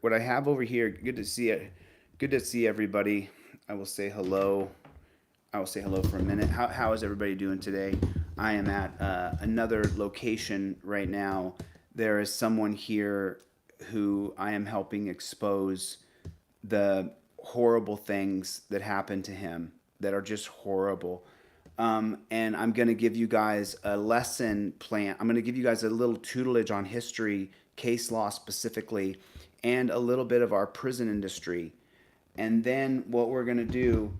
what I have over here. Good to see it. Good to see everybody. I will say hello. I will say hello for a minute. How is everybody doing today? I am at another location right now. There is someone here who I am helping expose the horrible things that happened to him that are just horrible. And I'm going to give you guys a lesson plan. I'm going to give you guys a little tutelage on history, case law specifically, and a little bit of our prison industry. And then what we're going to do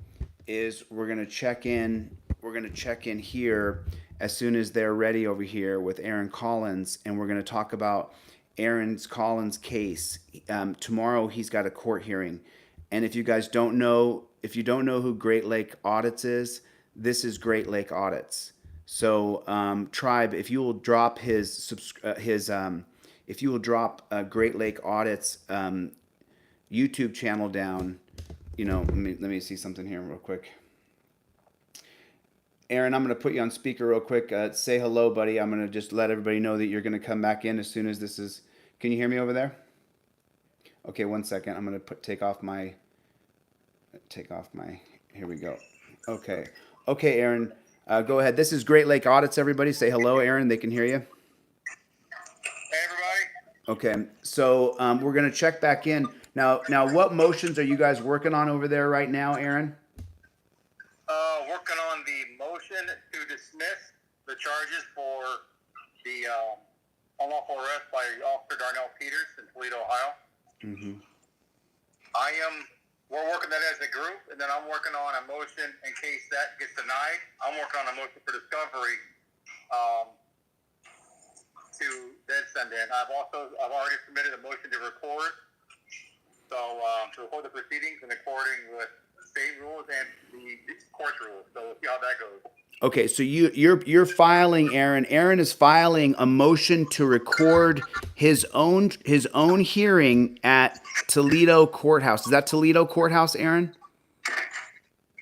is we're going to check in. We're going to check in here as soon as they're ready over here with Aaron Collins, and we're going to talk about Aaron Collins' case. Tomorrow he's got a court hearing, and if you guys don't know, if you don't know who Great Lake Audits is, this is Great Lake Audits. So Tribe, if you will drop if you will drop Great Lake Audits YouTube channel down, let me see something here real quick. Aaron, I'm going to put you on speaker real quick. Say hello, buddy. I'm going to just let everybody know that you're going to come back in as soon as this is. Can you hear me over there? Okay, 1 second. I'm going to take off my. Here we go. Okay, Aaron, go ahead. This is Great Lake Audits. Everybody, say hello, Aaron. They can hear you. Hey, everybody. Okay, so we're going to check back in now. What motions are you guys working on over there right now, Aaron? Working on the motion to dismiss the charges for the unlawful arrest by Officer Darnell Peters in Toledo, Ohio. Mm-hmm. We're working that as a group, and then I'm working on a motion in case that gets denied. I'm working on a motion for discovery to then send in. I've already submitted a motion to record. So to record the proceedings in according with state rules and the court rules. So we'll see how that goes. Okay, so you're filing, Aaron. Aaron is filing a motion to record his own hearing at Toledo Courthouse. Is that Toledo Courthouse, Aaron?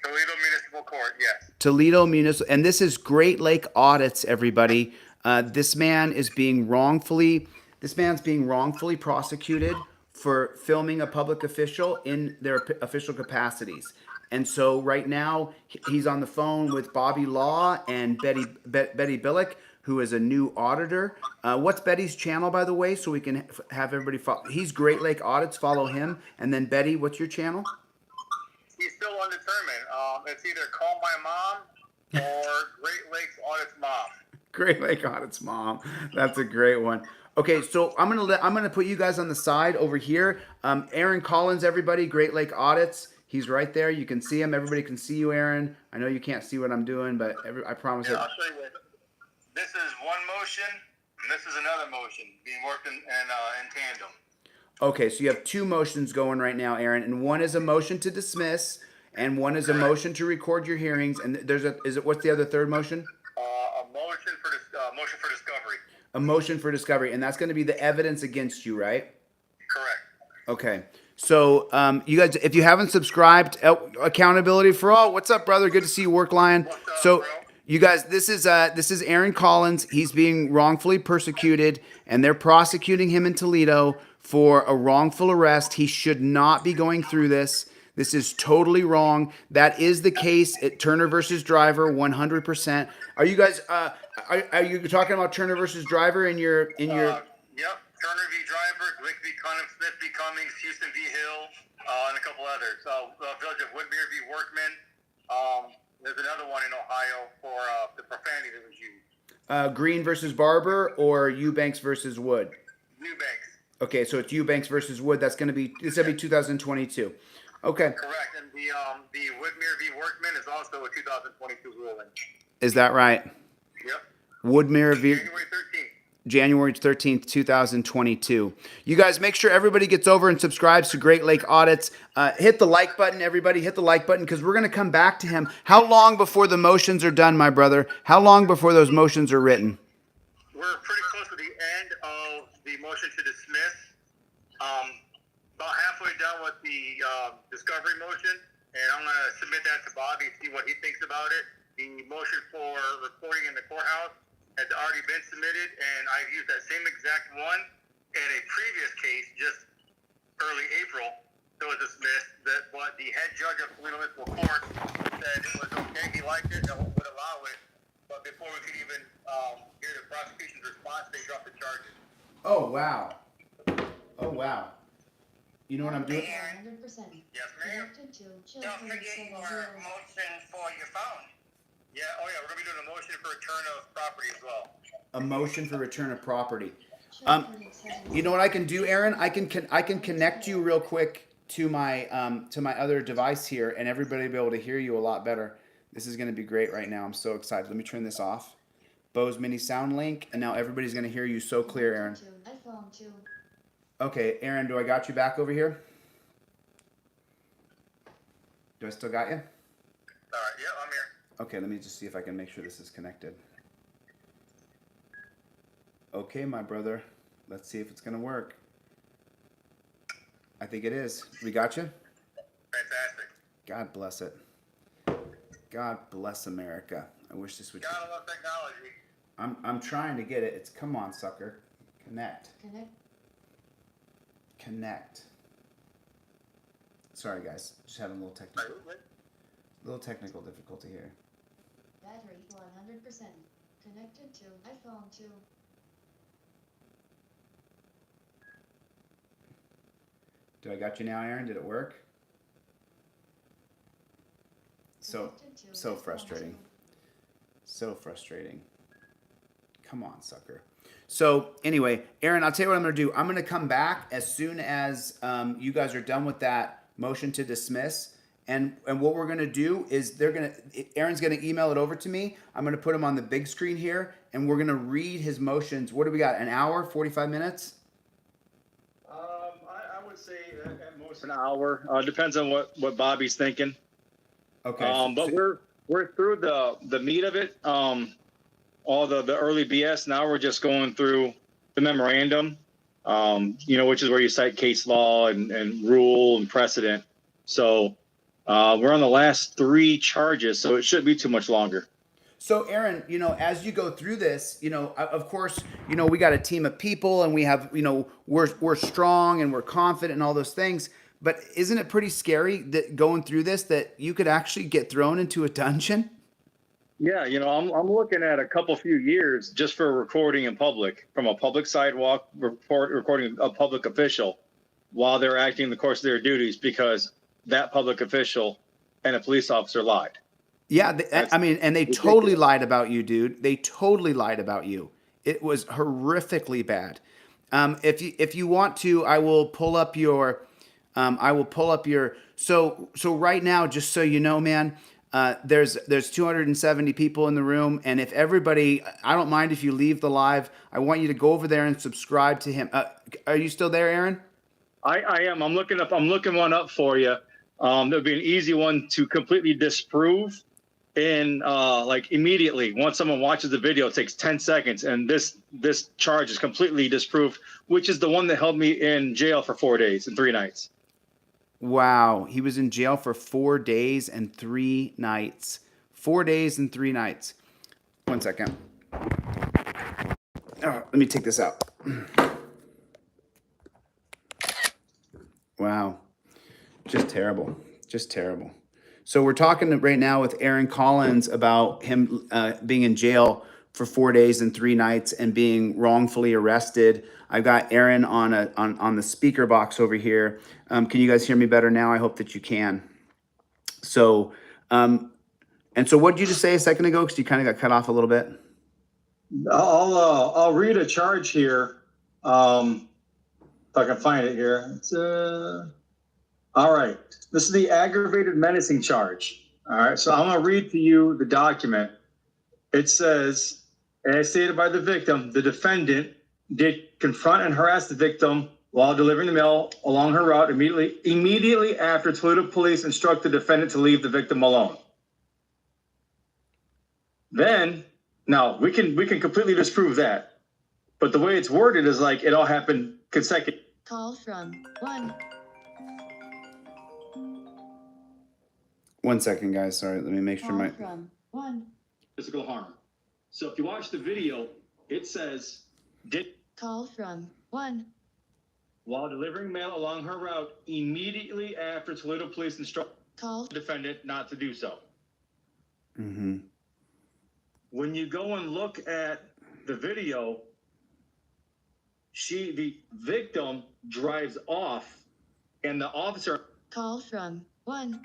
Toledo Municipal Court, yes. Toledo Municipal, and this is Great Lake Audits, everybody. This man's being wrongfully prosecuted for filming a public official in their official capacities. And so right now he's on the phone with Bobby Law and Betty Billick, who is a new auditor. What's Betty's channel, by the way, so we can have everybody follow? He's Great Lake Audits. Follow him. And then Betty, what's your channel? He's still undetermined. It's either Call My Mom or Great Lakes Audits Mom. Great Lake Audits Mom. That's a great one. Okay, so I'm gonna put you guys on the side over here. Aaron Collins, everybody, Great Lake Audits. He's right there. You can see him. Everybody can see you, Aaron. I know you can't see what I'm doing, but I promise. Yeah, I'll show you. This is one motion, and this is another motion being worked in tandem. Okay, so you have two motions going right now, Aaron, and one is a motion to dismiss, and one is a motion to record your hearings. And what's the other third motion? A motion for discovery. A motion for discovery, and that's going to be the evidence against you, right? Correct. Okay. So, you guys, if you haven't subscribed, Accountability for All, what's up, brother? Good to see you, Work Lion. What's up, so, bro? You guys, this is Aaron Collins. He's being wrongfully persecuted, and they're prosecuting him in Toledo for a wrongful arrest. He should not be going through this. This is totally wrong. That is the case at Turner versus Driver, 100%. Are you guys? Are you talking about Turner versus Driver in your? Yep. Turner v. Driver, Glick v. Cunningham, Smith v. Cummings, Houston v. Hill, and a couple others. Village of Woodmere v. Workman. There's another one in Ohio for the profanity that was used. Green versus Barber or Eubanks versus Wood? Eubanks. Okay, so it's Eubanks versus Wood. This will be 2022. Okay. Correct, and the Woodmere v. Workman is also a 2022 ruling. Is that right? Yep. Woodmere v. January 13th. January 13th, 2022. You guys make sure everybody gets over and subscribes to Great Lake Audits. Hit the like button, everybody. Hit the like button because we're going to come back to him. How long before the motions are done, my brother? How long before those motions are written? We're pretty close to the end of the motion to dismiss. About halfway done with the discovery motion, and I'm going to submit that to Bobby, see what he thinks about it. The motion for recording in the courthouse has already been submitted, and I've used that same exact one in a previous case just but the head judge of Toledo Municipal Court said it was okay. He liked it and would allow it. But before we could even hear the prosecution's response, they dropped the charges. Oh, wow. Oh, wow. You know what I'm doing? 100%. Yes, ma'am. Don't forget your motion for your phone. Yeah, oh yeah, we're going to be doing a motion for return of property as well. A motion for return of property. You know what I can do, Aaron? I can connect you real quick to my other device here, and everybody will be able to hear you a lot better. This is going to be great right now. I'm so excited. Let me turn this off. Bose Mini Sound Link, and now everybody's going to hear you so clear, Aaron. Okay, Aaron, do I got you back over here? Do I still got you? All right, yeah, I'm here. Okay, let me just see if I can make sure this is connected. Okay, my brother. Let's see if it's going to work. I think it is. We got you? Fantastic. God bless it. God bless America. I wish this would... Gotta love technology. I'm trying to get it. It's... Come on, sucker. Connect. Connect. Sorry, guys. Just having a little technical difficulty here. Battery 100%. Connected to iPhone 2. Do I got you now, Aaron? Did it work? So frustrating. So frustrating. Come on, sucker. So anyway, Aaron, I'll tell you what I'm going to do. I'm going to come back as soon as you guys are done with that motion to dismiss. And what we're going to do is Aaron's going to email it over to me. I'm going to put him on the big screen here, and we're going to read his motions. What do we got? An hour, 45 minutes? I would say at most an hour. Depends on what Bobby's thinking. Okay. But we're through the meat of it. All the early BS. Now we're just going through the memorandum, which is where you cite case law and rule and precedent. So we're on the last 3 charges, so it shouldn't be too much longer. So Aaron, as you go through this, of course, we got a team of people, and we have, we're strong and we're confident and all those things. But isn't it pretty scary that going through this, that you could actually get thrown into a dungeon? Yeah, I'm looking at a few years just for recording in public, from a public sidewalk, recording a public official while they're acting in the course of their duties, because that public official and a police officer lied. Yeah, they totally lied about you, dude. They totally lied about you. It was horrifically bad. If you want to, I will pull up your. So right now, just so you know, man, there's 270 people in the room, and if everybody, I don't mind if you leave the live. I want you to go over there and subscribe to him. Are you still there, Aaron? I am. I'm looking one up for you. There'll be an easy one to completely disprove. And immediately, once someone watches the video, it takes 10 seconds, and this charge is completely disproved, which is the one that held me in jail for 4 days and 3 nights. Wow, he was in jail for 4 days and 3 nights. 4 days and 3 nights. 1 second. Let me take this out. Wow, just terrible. Just terrible. So we're talking right now with Aaron Collins about him being in jail for 4 days and 3 nights and being wrongfully arrested. I've got Aaron on the speaker box over here. Can you guys hear me better now? I hope that you can. So, so what did you just say a second ago? Because you kind of got cut off a little bit. I'll read a charge here. If I can find it here. It's all right. This is the aggravated menacing charge. All right. So I'm going to read to you the document. It says, as stated by the victim, the defendant did confront and harass the victim while delivering the mail along her route immediately after Toledo police instruct the defendant to leave the victim alone. Then, now we can completely disprove that, but the way it's worded is like it all happened consecutive. Call from 1. 1 second, guys. Sorry, let me make sure Call from 1. Physical harm. So if you watch the video, it says did Call from 1. while delivering mail along her route immediately after Toledo police instructed the defendant not to do so. Mm-hmm. When you go and look at the video, the victim drives off and the officer. Call from 1.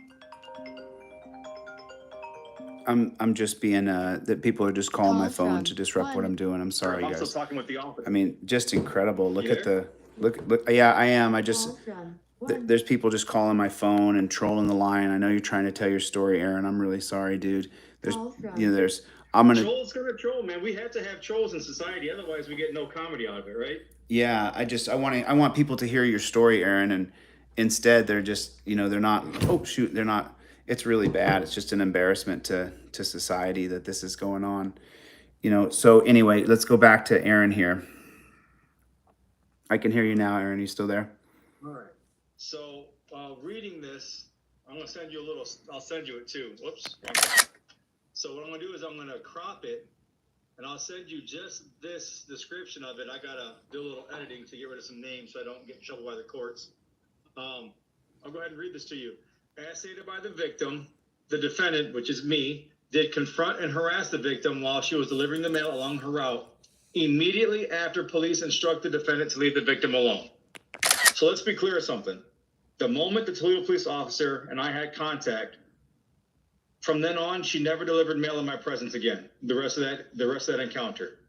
I'm just being that people are just calling my Call phone from to disrupt what 1. I'm doing. I'm sorry, I'm still guys. talking with the officer. I mean, just incredible. Look You at the look. Yeah, I am. I just Call from 1. there's people just calling my phone and trolling the line. I know you're trying to tell your story, Aaron. I'm really sorry, dude. There's Call from there's I'm gonna. Trolls gonna troll, man. We have to have trolls in society, otherwise we get no comedy out of it, right? Yeah, I want people to hear your story, Aaron, and instead they're just, they're not, oh shoot, they're not, it's really bad. It's just an embarrassment to society that this is going on. So anyway, let's go back to Aaron here. I can hear you now, Aaron. You still there? All right. So reading this, I'm gonna send you I'll send you it too. Whoops. So what I'm gonna do is I'm gonna crop it and I'll send you just this description of it. I gotta do a little editing to get rid of some names so I don't get in trouble by the courts. I'll go ahead and read this to you. As stated by the victim, the defendant, which is me, did confront and harass the victim while she was delivering the mail along her route immediately after police instructed the defendant to leave the victim alone. So let's be clear of something. The moment the Toledo police officer and I had contact, from then on, she never delivered mail in my presence again. The rest of that encounter.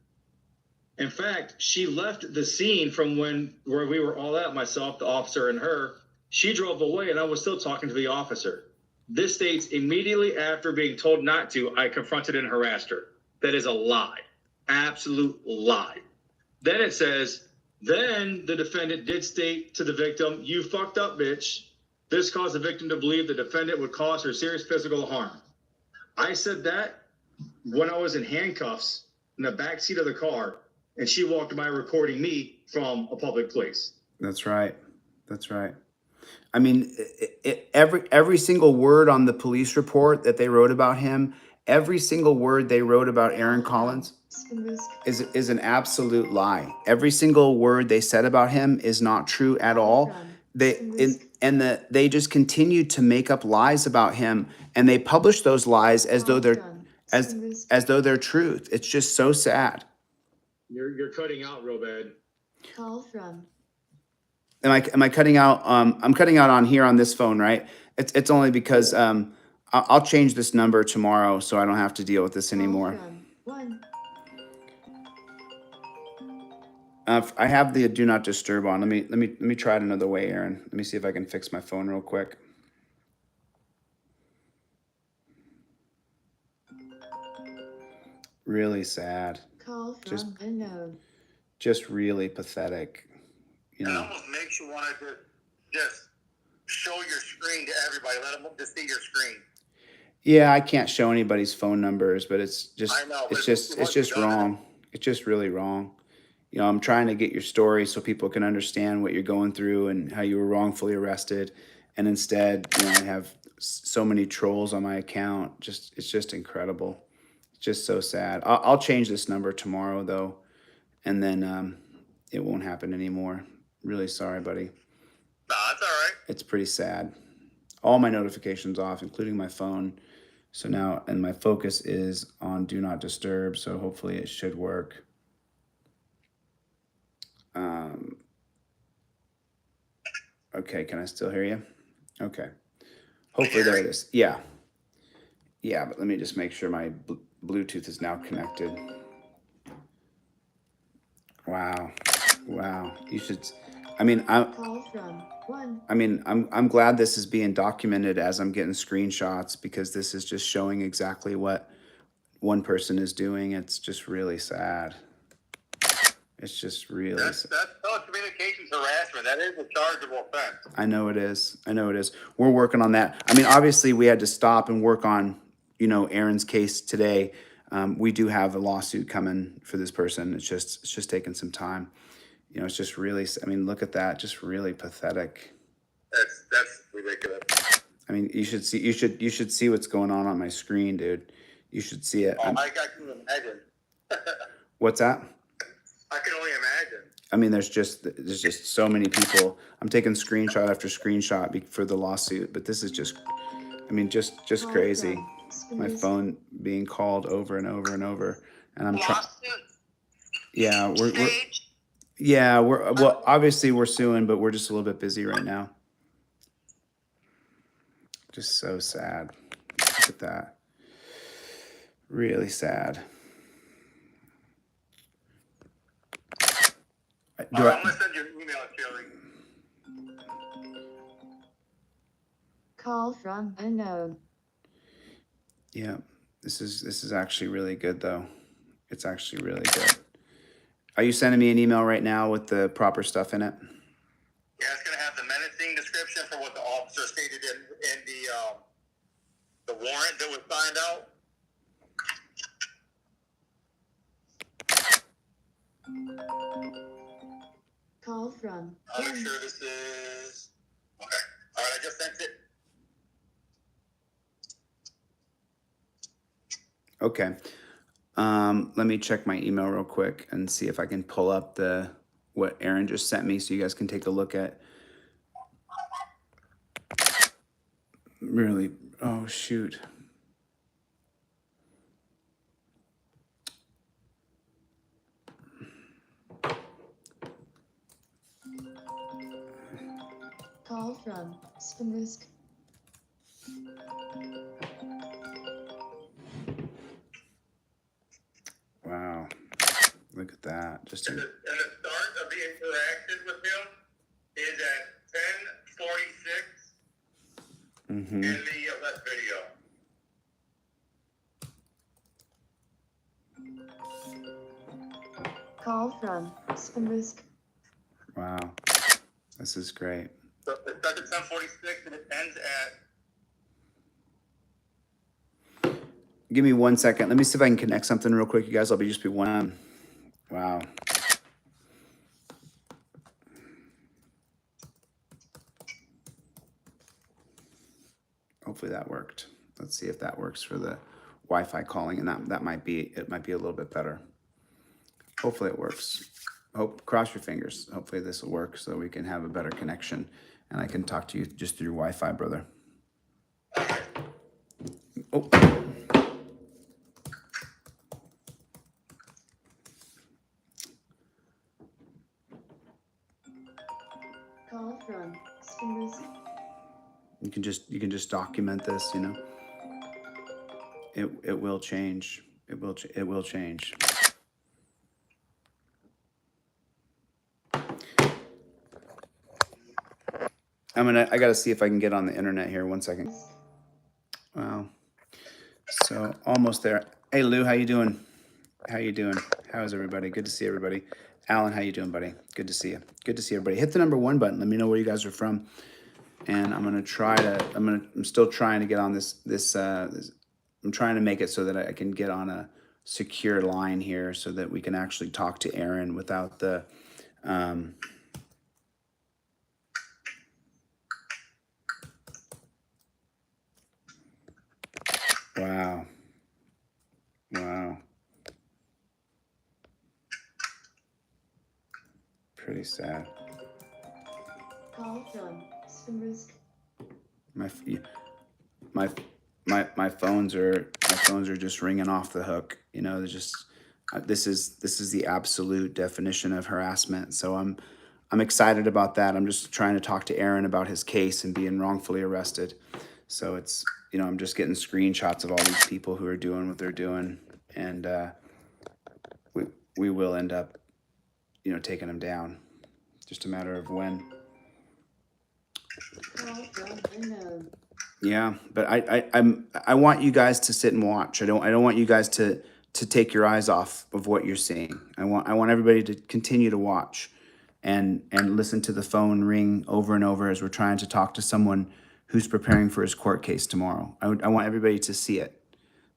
In fact, she left the scene from where we were all at, myself, the officer, and her. She drove away, and I was still talking to the officer. This states immediately after being told not to, I confronted and harassed her. That is a lie, absolute lie. Then it says, then the defendant did state to the victim, "You fucked up, bitch." This caused the victim to believe the defendant would cause her serious physical harm. I said that when I was in handcuffs in the back seat of the car, and she walked by recording me from a public place. That's right. That's right. I mean, every single word on the police report that they wrote about him, every single word they wrote about Aaron Collins is an absolute lie. Every single word they said about him is not true at all. They just continued to make up lies about him, and they publish those lies as though they're as though they're truth. It's just so sad. You're cutting out real bad. Call from. Am I cutting out? I'm cutting out on here on this phone, right? It's only because I'll change this number tomorrow, so I don't have to deal with this anymore. I have the do not disturb on. Let me try it another way, Aaron. Let me see if I can fix my phone real quick. Really sad. Call from unknown. Just really pathetic. It almost makes you want to just show your screen to everybody. Let them just see your screen. Yeah, I can't show anybody's phone numbers, but it's just I know, it's just wrong. It's just really wrong. I'm trying to get your story so people can understand what you're going through and how you were wrongfully arrested, and instead, I have so many trolls on my account. It's just incredible. It's just so sad. I'll change this number tomorrow though, and then it won't happen anymore. Really sorry, buddy. Nah, that's all right. It's pretty sad. All my notifications off, including my phone. So now, and my focus is on do not disturb. So hopefully it should work. Okay, can I still hear you? Okay. Hopefully there it is. Yeah. Yeah, but let me just make sure my Bluetooth is now connected. Wow. Wow. You should, Call from 1. I'm glad this is being documented as I'm getting screenshots, because this is just showing exactly what one person is doing. It's just really sad. It's just really That's telecommunications harassment. That is a chargeable offense. I know it is. We're working on that. Obviously we had to stop and work on, Aaron's case today. We do have a lawsuit coming for this person. It's just taking some time. It's just really, look at that. Just really pathetic. That's ridiculous. You should see what's going on my screen, dude. You should see it. I can imagine. What's that? I can only imagine. I mean, there's just so many people. I'm taking screenshot after screenshot for the lawsuit, but this is just, I mean, just Call crazy. from My Spruce. phone being called over and over and over, and I'm trying. Lawsuit Yeah, we're stage. yeah, well, obviously we're suing, but we're just a little bit busy right now. Just so sad. Look at that. Really sad. I'm gonna send you an email, Chille. Call from unknown. Yeah, this is actually really good though. It's actually really good. Are you sending me an email right now with the proper stuff in it? Yeah, it's gonna have the menacing description for what the officer stated in the warrant that was signed out. Call from I'll make sure this is okay. All right, I just sent it. Okay. Let me check my email real quick and see if I can pull up what Aaron just sent me so you guys can take a look at. Really, oh shoot. Call from Spruce. Wow. Look at that. Just And the start of the interaction with him is at 10:46 mm-hmm. in the left video. Call from Spruce. Wow. This is great. So it starts at 10:46 and it ends at. Give me 1 second. Let me see if I can connect something real quick, you guys. I'll just be one. Wow. Hopefully that worked. Let's see if that works for the Wi-Fi calling, and it might be a little bit better. Hopefully it works. Cross your fingers. Hopefully this will work so we can have a better connection, and I can talk to you just through Wi-Fi, brother. Oh. Call from Spruce. You can just document this, you know. It will change. It will change. I gotta see if I can get on the internet here. 1 second. Wow. So almost there. Hey Lou, how you doing? How you doing? How's everybody? Good to see everybody. Alan, how you doing, buddy? Good to see you. Good to see everybody. Hit the number 1 button. Let me know where you guys are from. And I'm still trying to get on this. I'm trying to make it so that I can get on a secure line here so that we can actually talk to Aaron without the, wow. Wow. Pretty sad. Call from Spruce. My phones are just ringing off the hook. You know, they're just this is the absolute definition of harassment. So I'm excited about that. I'm just trying to talk to Aaron about his case and being wrongfully arrested. So it's, you know, I'm just getting screenshots of all these people who are doing what they're doing, and we will end up, you know, taking them down. Just a matter of when. Call from unknown. Yeah, but I want you guys to sit and watch. I don't want you guys to take your eyes off of what you're seeing. I want everybody to continue to watch and listen to the phone ring over and over as we're trying to talk to someone who's preparing for his court case tomorrow. I want everybody to see it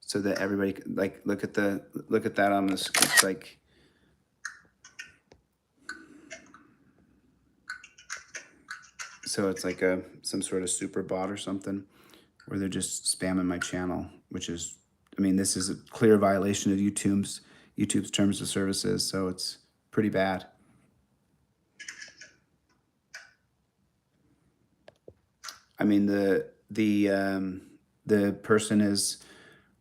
so that everybody like look at that on the screen. It's like, so it's like some sort of super bot or something where they're just spamming my channel, which is, I mean, this is a clear violation of YouTube's terms of services, so it's pretty bad. I mean, the person is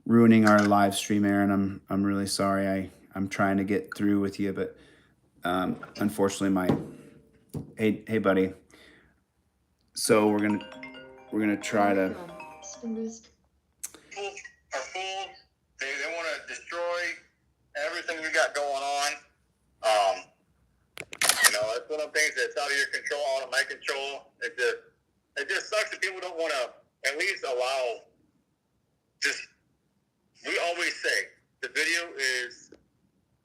ruining our live stream, Aaron. I'm really sorry. I'm trying to get through with you, but unfortunately, hey, buddy. So we're gonna try to. From spin risk. People are fools. They want to destroy everything you got going on. That's one of the things that's out of your control, out of my control. It just sucks that people don't want to at least allow. We always say the video is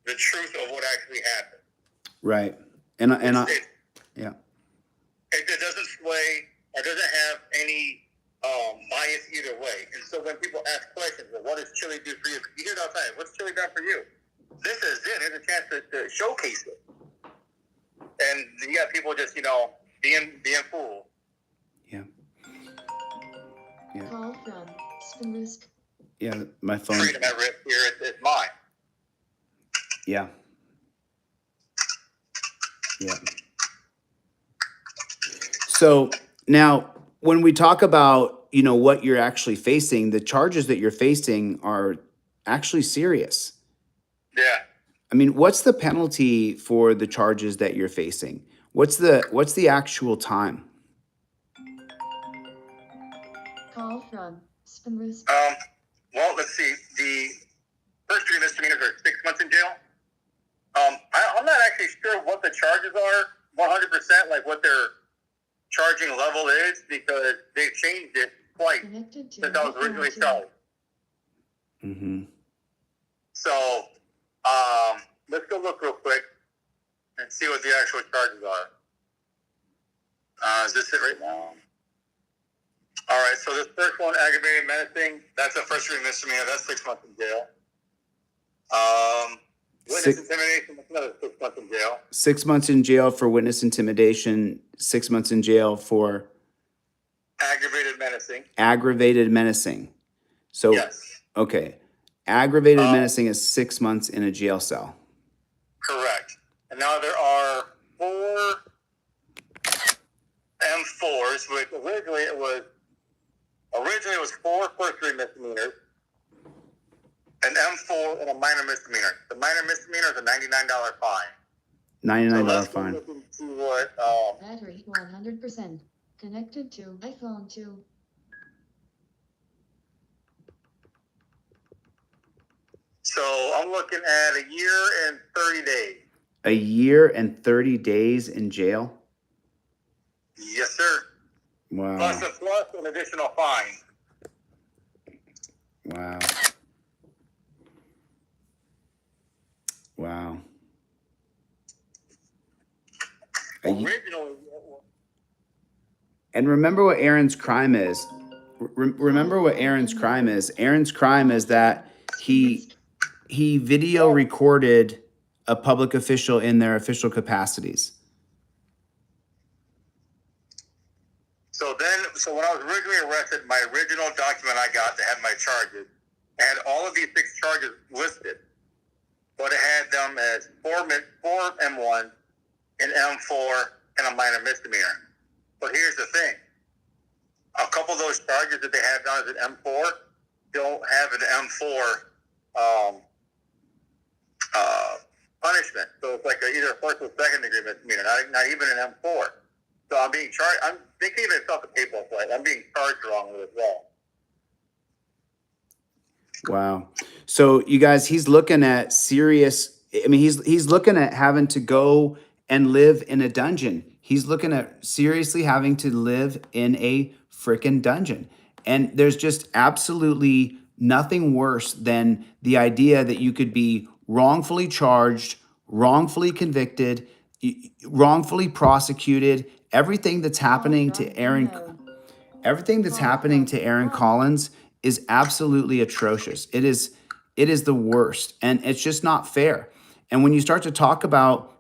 the truth of what actually happened. Right. Yeah. It doesn't sway. It doesn't have any bias either way. And so when people ask questions, well, what does Chille do for you? You hear it all the time. What's Chille done for you? This is it. Here's a chance to showcase it. And you got people just, being fools. Yeah. Call from spin risk. Yeah. My phone. Freedom at risk here. It's mine. Yeah. Yeah. So now, when we talk about, what you're actually facing, the charges that you're facing are actually serious. Yeah. I mean, what's the penalty for the charges that you're facing? What's the actual time? Call from spin risk. Well, let's see. The first 3 misdemeanors are 6 months in jail. I'm not actually sure what the charges are 100%, like what their charging level is, because they've changed it twice Connected to since I was originally charged. Mm-hmm. So, let's go look real quick and see what the actual charges are. Is this it right now? All right, so this first one, aggravated menacing, that's a first degree misdemeanor. That's 6 months in jail. Witness intimidation, that's another 6 months in jail. 6 months in jail for witness intimidation. 6 months in jail for Aggravated menacing. aggravated menacing. So, Yes, okay. Aggravated menacing is 6 months in a jail cell. correct. And now there are 4 M4s, which originally it was 4 first degree misdemeanors, an M4 and a minor misdemeanor. The minor misdemeanor is a $99 fine. $99 fine. Look and see what, Battery 100%. Connected to iPhone 2. so I'm looking at a year and 30 days. A year and 30 days in jail? Yes, sir. Wow. Plus an additional fine. Wow. Wow. Originally, And remember what Aaron's crime is. Remember what Aaron's crime is. Aaron's crime is that he video recorded a public official in their official capacities. So when I was originally arrested, my original document I got that had my charges had all of these 6 charges listed, but it had them as 4 M1, an M4, and a minor misdemeanor. But here's the thing. A couple of those charges that they have down as an M4 don't have an M4 punishment. So it's like either a first or second degree misdemeanor, not even an M4. So I'm being charged. They can't even fill out the paperwork right. I'm being charged wrongly as well. Wow. So you guys, he's looking at serious. I mean, he's looking at having to go and live in a dungeon. He's looking at seriously having to live in a freaking dungeon. And there's just absolutely nothing worse than the idea that you could be wrongfully charged, wrongfully convicted, wrongfully prosecuted. Everything that's happening to Aaron Collins is absolutely atrocious. It is the worst, and it's just not fair. And when you start to talk about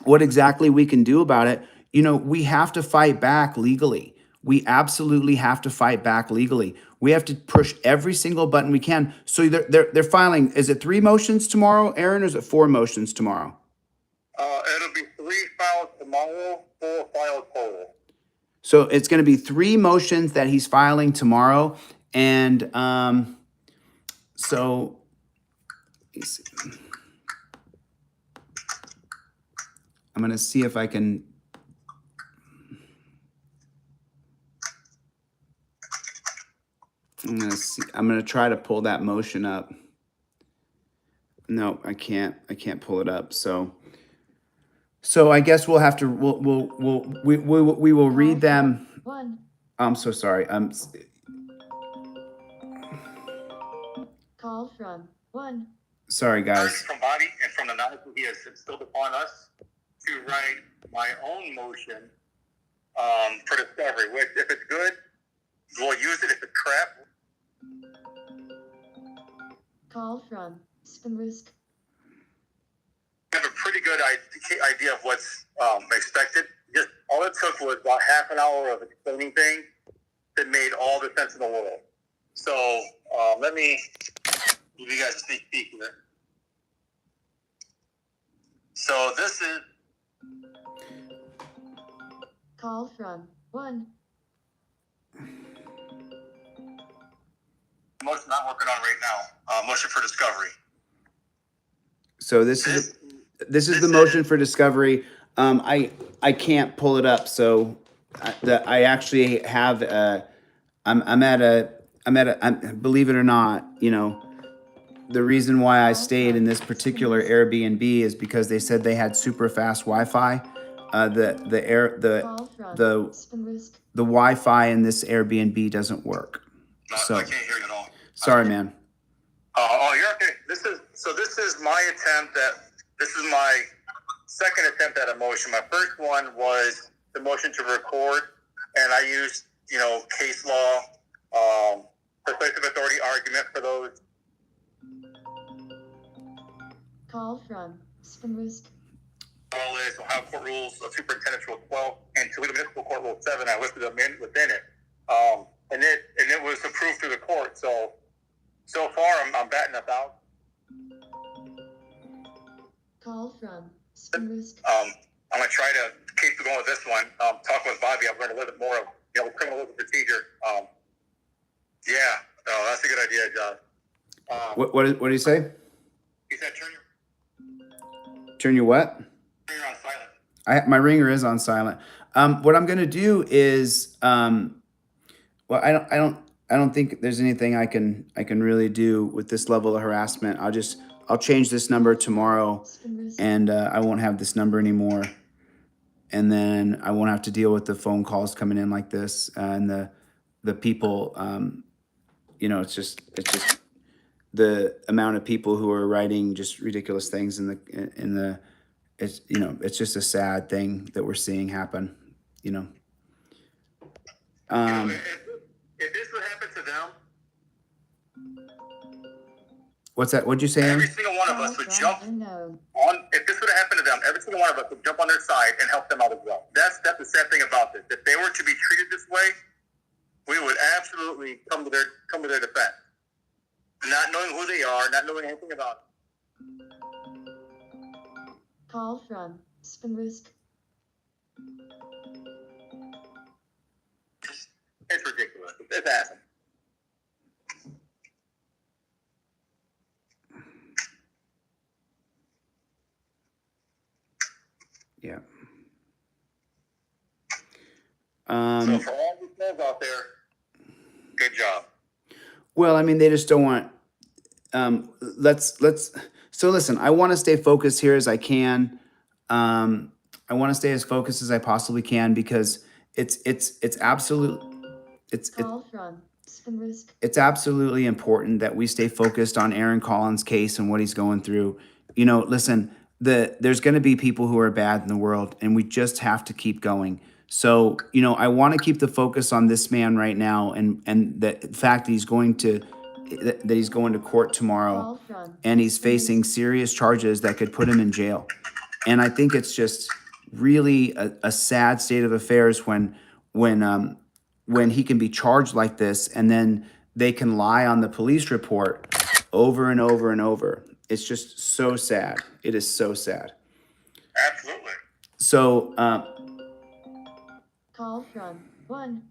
what exactly we can do about it, we have to fight back legally. We absolutely have to fight back legally. We have to push every single button we can. So they're filing. Is it 3 motions tomorrow, Aaron, or is it 4 motions tomorrow? It'll be 3 files tomorrow, 4 files total. So it's going to be 3 motions that he's filing tomorrow. And so let me see. I'm going to see if I can. I'm going to see. I'm going to try to pull that motion up. No, I can't. I can't pull it up. So I guess we'll have to. We will read them. 1. I'm so sorry. Call from 1. Sorry, guys. From Bobby and from the knowledge that he has instilled upon us to write my own motion for discovery, which if it's good, we'll use it. If it's crap, Call from Spinrisk. I have a pretty good idea of what's expected. Just all it took was about half an hour of explaining things that made all the sense in the world. So let me give you guys a sneak peek here. So this is Call from 1. the motion I'm working on right now. Motion for discovery. So this is the motion for discovery. I can't pull it up. So I actually have believe it or not, you know, the reason why I stayed in this particular Airbnb is because they said they had super fast Wi-Fi. Call from The Spinrisk. Wi-Fi in this Airbnb doesn't work. No, So I can't hear you at all. sorry, man. You're okay. This is my attempt this is my second attempt at a motion. My first one was the motion to record, and I used, case law, persuasive authority argument for those. Call from Spinrisk. All is Ohio Court Rules of Superintendent's Rule 12 and Toledo Municipal Court Rule 7. I listed them within it, and it was approved through the court. So far, I'm batting 1,000. Call from Spinrisk. I'm gonna try to keep going with this one. Talking with Bobby, I've learned a little bit more of criminal legal procedure. That's a good idea, Josh. What did he say? He said Turn your what? turn your on silent. My ringer is on silent. What I'm gonna do is, I don't think there's anything I can really do with this level of harassment. I'll change this number tomorrow, Spinrisk. and I won't have this number anymore. And then I won't have to deal with the phone calls coming in like this, and the people. It's just the amount of people who are writing just ridiculous things it's just a sad thing that we're seeing happen. If this would happen to them, What's that? What'd you say? every Amy? single one of us would jump No. on. If this would have happened to them, every single one of us would jump on their side and help them out as well. That's the sad thing about this. If they were to be treated this way, we would absolutely come to their defense. Not knowing who they are, not knowing anything about them. Call from Spinrisk. It's ridiculous. It's awesome. Yeah. So for all the fans out there, good job. Well, I mean, they just don't want. So listen, I want to stay focused here as I can. I want to stay as focused as I possibly can because it's Call from Spinrisk. it's absolutely important that we stay focused on Aaron Collins' case and what he's going through. Listen, there's going to be people who are bad in the world, and we just have to keep going. So, I want to keep the focus on this man right now, and the fact that he's going to court tomorrow, Call from and he's facing serious charges that could put him in jail. And I think it's just really a sad state of affairs when he can be charged like this, and then they can lie on the police report over and over and over. It's just so sad. It is so sad. Absolutely. So, Call from 1.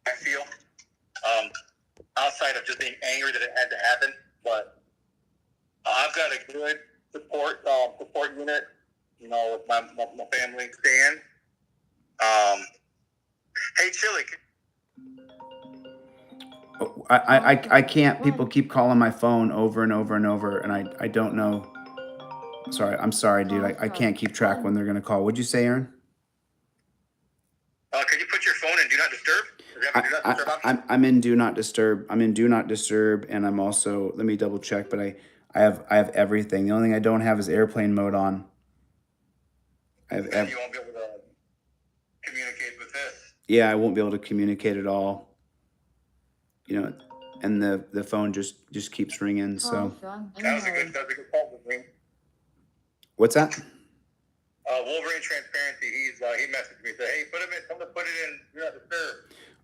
I feel, outside of just being angry that it had to happen, but I've got a good support unit, you know, with my family stand. Hey, Chille, Oh, I can't. People keep calling my phone over and over and over, and I don't know. Sorry, I'm sorry, dude. I can't keep track when they're gonna call. What'd you say, Aaron? could you put your phone in Do Not Disturb? Does it have a Do Not Disturb option? I'm in do not disturb. I'm in do not disturb, and I'm also, let me double check. But I have everything. The only thing I don't have is airplane mode on. I have Then you won't be able to communicate with this. yeah, I won't be able to communicate at all. You know, and the phone just keeps ringing. Call So from That was a unknown. good call with me. what's that? Wolverine Transparency, he messaged me, said, hey, tell him to put it in Do Not Disturb.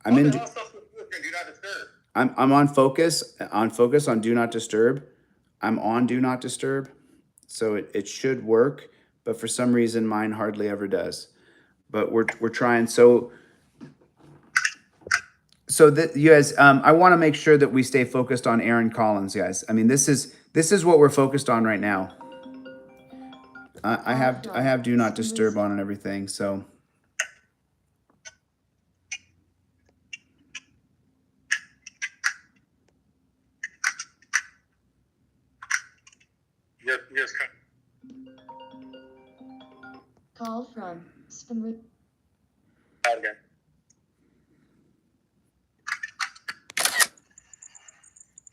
I'm in. Do Not Disturb. I'm on focus on do not disturb. I'm on do not disturb, so it should work. But for some reason, mine hardly ever does. But we're trying. So that you guys, I want to make sure that we stay focused on Aaron Collins, guys. I mean, this is what we're focused on right now. I have do not disturb on and everything. So Yes. Call from spam. Out again.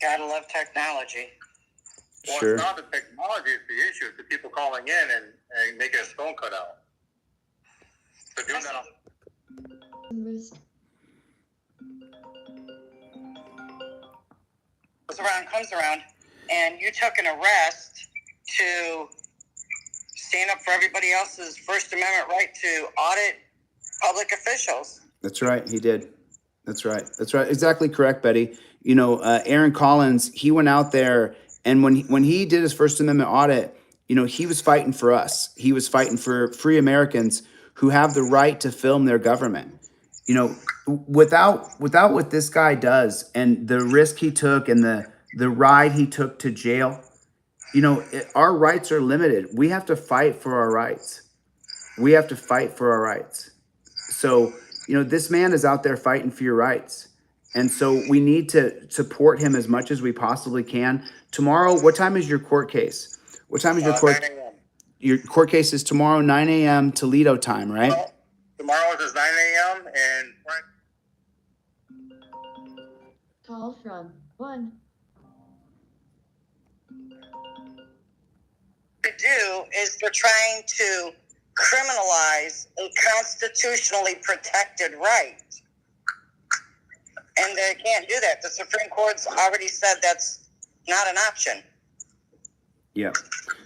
Gotta love technology. Well, sure. it's not the technology, it's the issue. It's the people calling in and making his phone cut out. So doing that Comes around, and you took an arrest to stand up for everybody else's First Amendment right to audit public officials. That's right. He did. That's right. That's right. Exactly correct, Betty. You know, Aaron Collins, he went out there, and when he did his First Amendment audit, you know, he was fighting for us. He was fighting for free Americans who have the right to film their government. You know, without what this guy does and the risk he took and the ride he took to jail, you know, our rights are limited. We have to fight for our rights. We have to fight for our rights. So, you know, this man is out there fighting for your rights. And so we need to support him as much as we possibly can. Tomorrow, what time is your court case? What time is your court? 9 a.m. Your court case is tomorrow, 9 a.m. Toledo time, right? Well, tomorrow is 9 a.m. and Call from 1. To do is they're trying to criminalize a constitutionally protected right. And they can't do that. The Supreme Court's already said that's not an option. Yeah,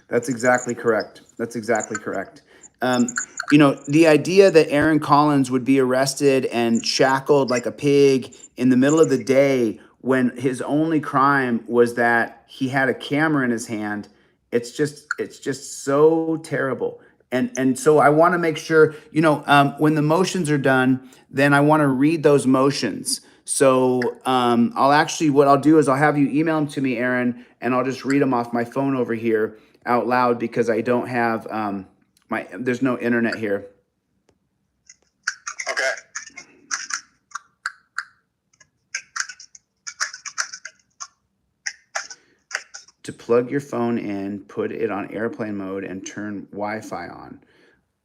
that's exactly correct. That's exactly correct. You know, the idea that Aaron Collins would be arrested and shackled like a pig in the middle of the day when his only crime was that he had a camera in his hand, it's just so terrible. And so I want to make sure, you know, when the motions are done, then I want to read those motions. So what I'll do is I'll have you email them to me, Aaron, and I'll just read them off my phone over here out loud because I don't have there's no internet here. okay. To plug your phone in, put it on airplane mode, and turn Wi-Fi on.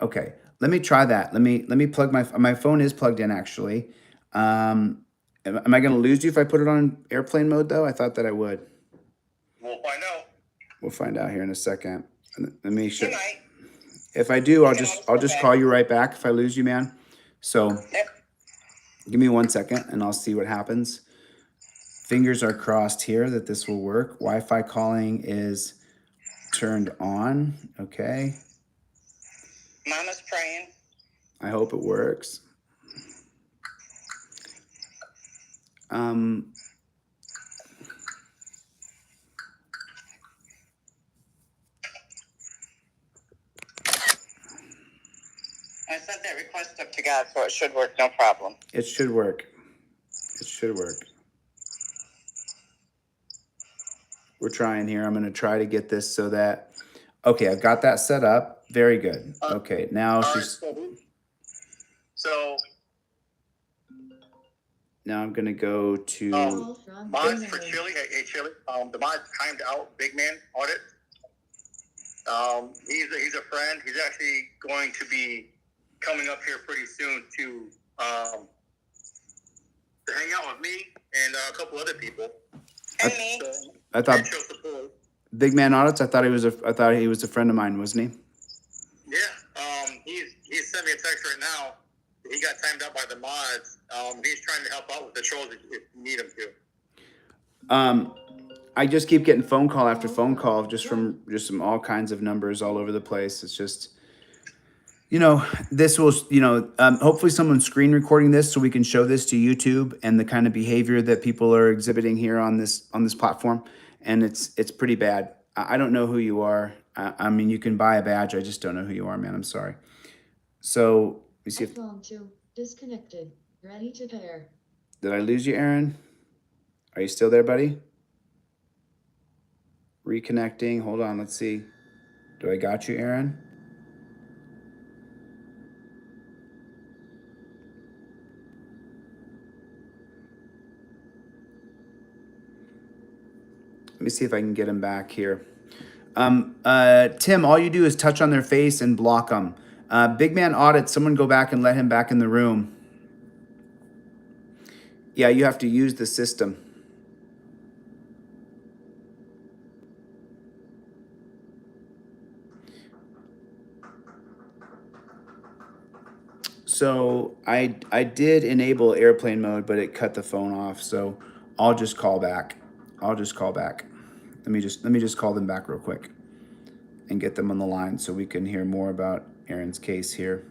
Okay, let me try that. Let me plug my phone is plugged in actually. Am I going to lose you if I put it on airplane mode though? I thought that I would. We'll find out. We'll find out here in a second. Let me show. You might. If I do, I'll just call you right back if I lose you, man. So Yep. give me 1 second and I'll see what happens. Fingers are crossed here that this will work. Wi-Fi calling is turned on. Okay. Mama's praying. I hope it works. I sent that request up to God, so it should work, no problem. It should work. It should work. We're trying here. I'm going to try to get this so that, okay, I've got that set up. Very good. Okay, now she's, So, now I'm going to go to, Call from mods for Chille. Chille. Hey, Chille. The mod timed out Big Man audit. He's a friend. He's actually going to be coming up here pretty soon to hang out with me and a couple other people. And me. So, I thought and show support. Big Man Audits, I thought he was a friend of mine, wasn't he? Yeah. He's sent me a text right now. He got timed out by the mods. He's trying to help out with the trolls if you need him to. I just keep getting phone call after phone call just from some all kinds of numbers all over the place. It's just, this will, hopefully someone's screen recording this so we can show this to YouTube and the kind of behavior that people are exhibiting here on this platform. And it's pretty bad. I don't know who you are. I mean, you can buy a badge. I just don't know who you are, man. I'm sorry. So let me see if, iPhone 2 disconnected. Ready to pair. did I lose you, Aaron? Are you still there, buddy? Reconnecting. Hold on. Let's see. Do I got you, Aaron? Let me see if I can get him back here. Tim, all you do is touch on their face and block them. Big Man Audit, someone go back and let him back in the room. Yeah, you have to use the system. So I did enable airplane mode, but it cut the phone off. So I'll just call back. Let me just call them back real quick and get them on the line so we can hear more about Aaron's case here.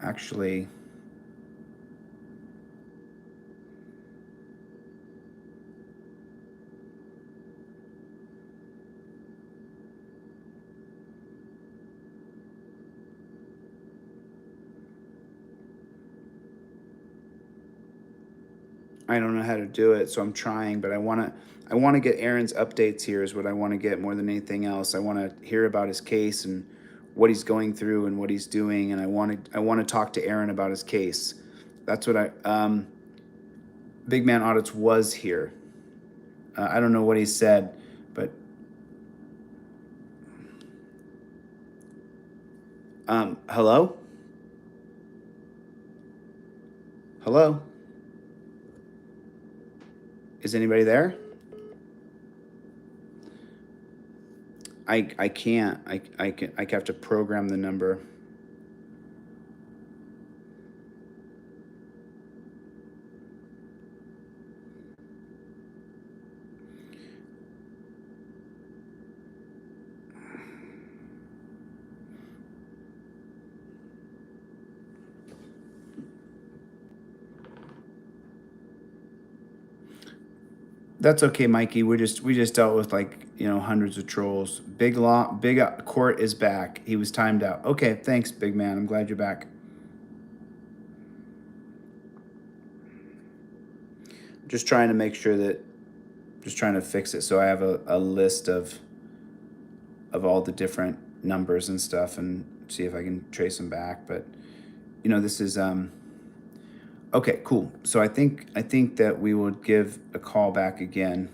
Actually, I don't know how to do it, so I'm trying, but I want to get Aaron's updates here is what I want to get more than anything else. I want to hear about his case and what he's going through and what he's doing, and I want to talk to Aaron about his case. That's what Big Man Audits was here. I don't know what he said, but hello? Hello? Is anybody there? I can't. I have to program the number. That's okay, Mikey. We just dealt with hundreds of trolls. Big Court is back. He was timed out. Okay, thanks, big man. I'm glad you're back. Just trying to make sure that, just trying to fix it so I have a list of all the different numbers and stuff and see if I can trace them back. But this is okay, cool. So I think that we will give a call back again.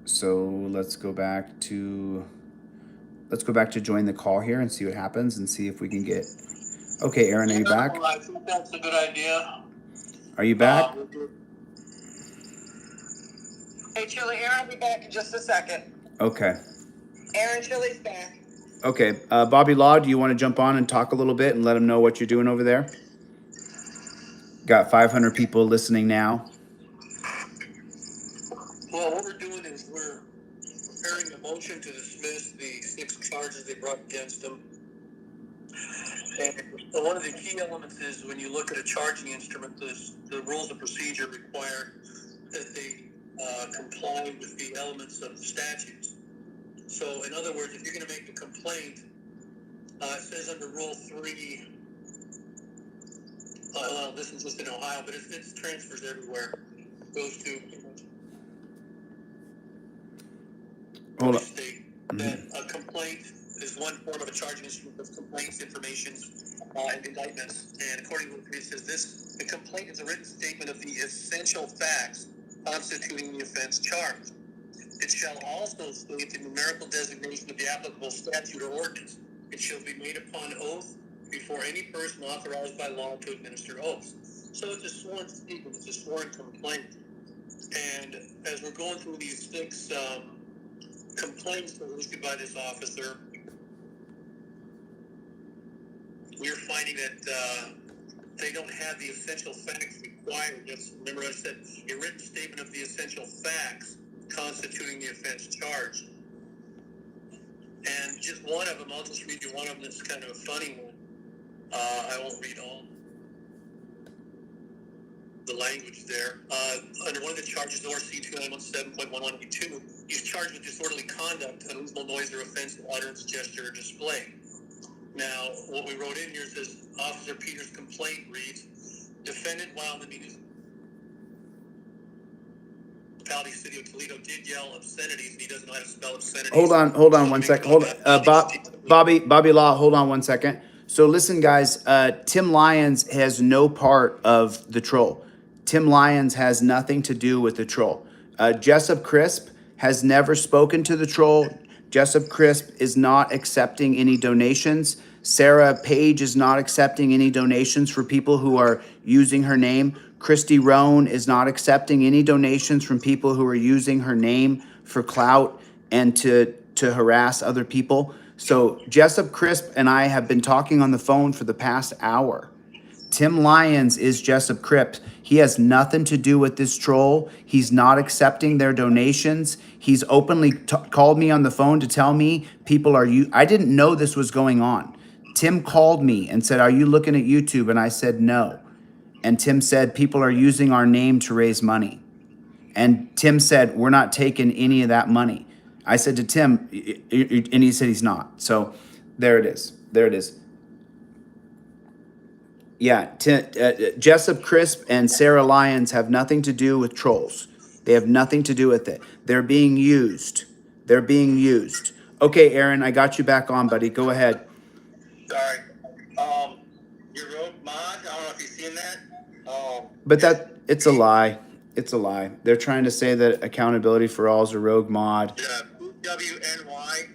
So let's go back to join the call here and see what happens and see if we can get. Okay, Aaron, are you back? I think that's a good idea. Are you back? Hey, Chille, Aaron will be back in just a second. Okay. Aaron Chille's back. Okay, Bobby Law, do you want to jump on and talk a little bit and let them know what you're doing over there? Got 500 people listening now. Well, what we're doing is we're preparing a motion to dismiss the 6 charges they brought against him. And one of the key elements is when you look at a charging instrument, the rules of procedure require that they comply with the elements of the statutes. So, in other words, if you're going to make a complaint, it says under Rule 3, well, this is just in Ohio, but it transfers everywhere. It goes to Hold on. state that a complaint is one form of a charging instrument of complaints, information, and indictments. And according to what it says, the complaint is a written statement of the essential facts constituting the offense charged. It shall also state the numerical designation of the applicable statute or ordinance. It shall be made upon oath before any person authorized by law to administer oaths. So it's a sworn statement, it's a sworn complaint. And as we're going through these 6 complaints that were issued by this officer, we're finding that they don't have the essential facts required. Just remember I said a written statement of the essential facts constituting the offense charged. And just one of them, I'll just read you one of them that's kind of a funny one. I won't read all the language there. Under one of the charges, ORC 2917.11b2, he's charged with disorderly conduct, unreasonable noise or offensive utterance, gesture, or display. Now, what we wrote in here says, Officer Peters' complaint reads, defendant while in the municipality city of Toledo did yell obscenities, and he doesn't know how to spell obscenities. Hold on one second. Bobby Law, hold on 1 second. So listen, guys, Tim Lyons has no part of the troll. Tim Lyons has nothing to do with the troll. Jessup Crisp has never spoken to the troll. Jessup Crisp is not accepting any donations. Sarah Page is not accepting any donations for people who are using her name. Christy Roan is not accepting any donations from people who are using her name for clout and to harass other people. So Jessup Crisp and I have been talking on the phone for the past hour. Tim Lyons is Jessup Crisp. He has nothing to do with this troll. He's not accepting their donations. He's openly called me on the phone to tell me people are I didn't know this was going on. Tim called me and said, "Are you looking at YouTube?" And I said, "No." And Tim said, "People are using our name to raise money." And Tim said, "We're not taking any of that money." I said to Tim, and he said he's not. So there it is. There it is. Yeah, Jessup Crisp and Sarah Lyons have nothing to do with trolls. They have nothing to do with it. They're being used. They're being used. Okay, Aaron, I got you back on, buddy. Go ahead. Sorry. Your rogue mod, I don't know if you've seen that. But it's a lie. It's a lie. They're trying to say that Accountability for All is a rogue mod. Yeah, WNY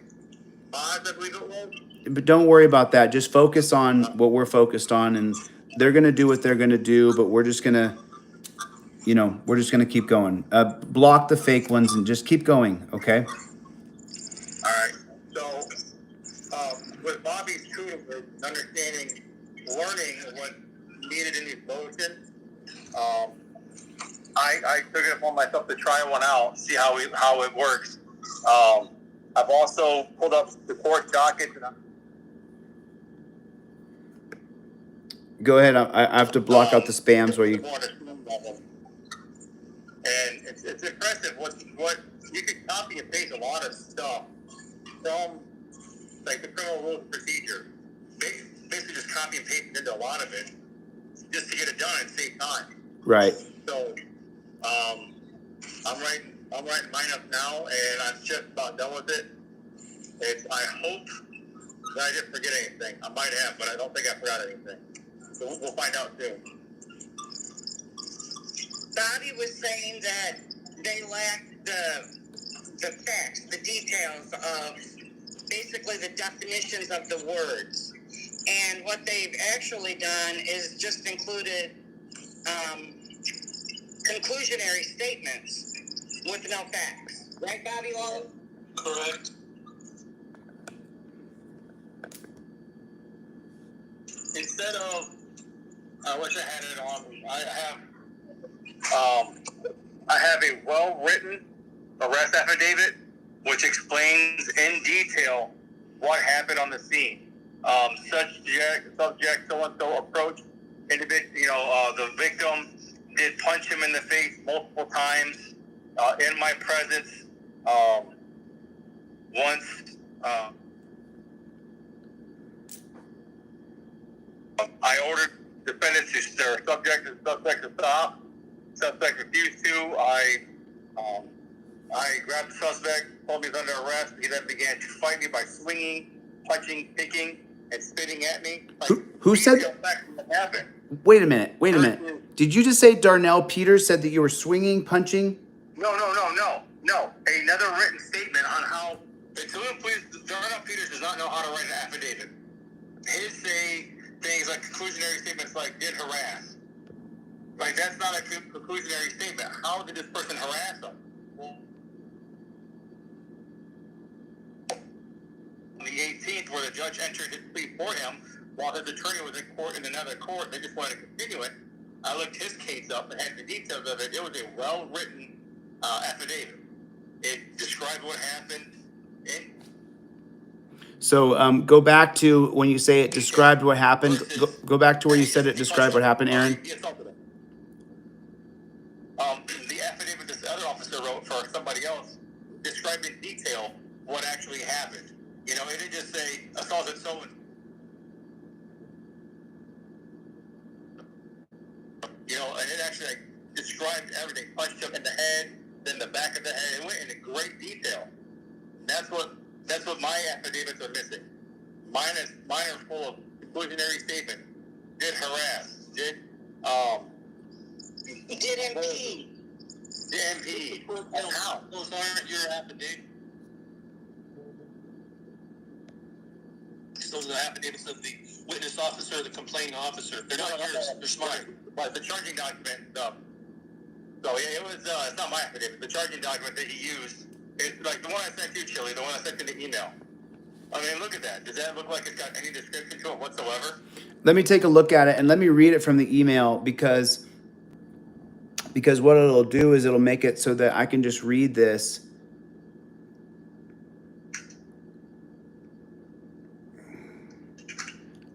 mods, I believe it was. But don't worry about that. Just focus on what we're focused on, and they're going to do what they're going to do, but we're just going to, we're just going to keep going. Block the fake ones and just keep going, okay? All right. So, with Bobby's tutor, understanding, learning what needed in these motions, I took it upon myself to try one out, see how it works. I've also pulled up the court docket. Go ahead. I have to block out the spams where you. And it's impressive what you can copy and paste a lot of stuff from like the criminal rules of procedure. Basically, just copy and paste into a lot of it just to get it done and save time. Right. So, I'm writing mine up now, and I'm just about done with it. I hope that I didn't forget anything. I might have, but I don't think I forgot anything. So we'll find out soon. Bobby was saying that they lacked the facts, the details of basically the definitions of the words. And what they've actually done is just included conclusionary statements with no facts. Right, Bobby Lawz? Correct. Instead of, I wish I had it on me. I have a well-written arrest affidavit which explains in detail what happened on the scene. subject so-and-so approach. Individual, the victim did punch him in the face multiple times in my presence. Once I ordered defendants to subject to stop. Suspect refused to. I grabbed the suspect, told me he was under arrest. He then began to fight me by swinging, punching, kicking, and spitting at me. Who said that? Happened. Wait a minute. Did you just say Darnell Peters said that you were swinging, punching? No. Another written statement on how. Darnell Peters does not know how to write an affidavit. His say things like conclusionary statements like did harass. Like that's not a conclusionary statement. How did this person harass him? Well, on the 18th, where the judge entered his plea for him, while his attorney was in court in another court, they just wanted to continue it. I looked his case up and had the details of it. It was a well-written affidavit. It described what happened. So go back to when you say it described what happened. Go back to where you said it described what happened, Aaron. The affidavit this other officer wrote for somebody else described in detail what actually happened. You know, it didn't just say assaulted someone. You know, and it actually described everything. Punched him in the head, then the back of the head. It went into great detail. That's what my affidavits are missing. Mine are full of conclusionary statements. Did harass. Did impede. Did impede. How? Those aren't your affidavits. Those are the affidavits of the witness officer, the complaining officer. They're not yours. They're smart. But the charging document. So yeah, it was. It's not my affidavit. The charging document that he used. It's like the one I sent you, Chille. The one I sent in the email. I mean, look at that. Does that look like it's got any description to it whatsoever? Let me take a look at it and let me read it from the email because what it'll do is it'll make it so that I can just read this.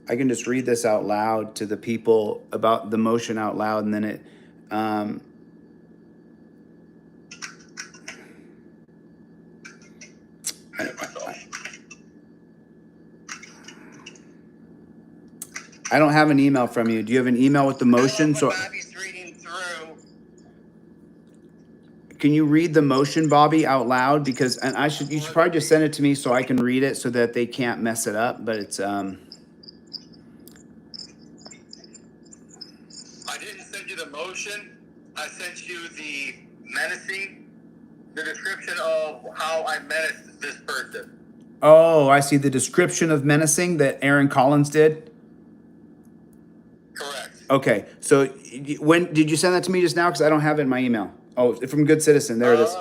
I can just read this out loud to the people about the motion out loud, and then it I don't have an email from you. Do you have an email with the motion? So Bobby's reading through. can you read the motion, Bobby, out loud? Because you should probably just send it to me so I can read it so that they can't mess it up. But it's I didn't send you the motion. I sent you the menacing, the description of how I menaced this person. Oh, I see the description of menacing that Aaron Collins did. Correct. Okay, so when did you send that to me just now? Because I don't have it in my email. Oh, from Good Citizen. There it is.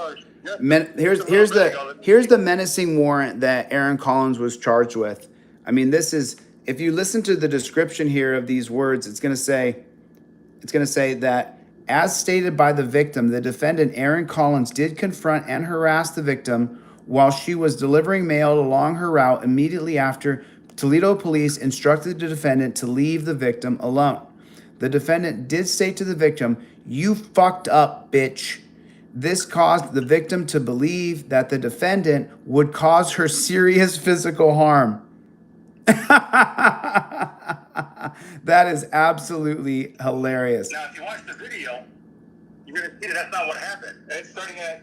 Here's the menacing warrant that Aaron Collins was charged with. I mean, this is, if you listen to the description here of these words, it's gonna say that as stated by the victim, the defendant Aaron Collins did confront and harass the victim while she was delivering mail along her route. Immediately after, Toledo police instructed the defendant to leave the victim alone. The defendant did say to the victim, "You fucked up, bitch." This caused the victim to believe that the defendant would cause her serious physical harm. That is absolutely hilarious. Now, if you watch the video, you're going to see that that's not what happened. It's starting at,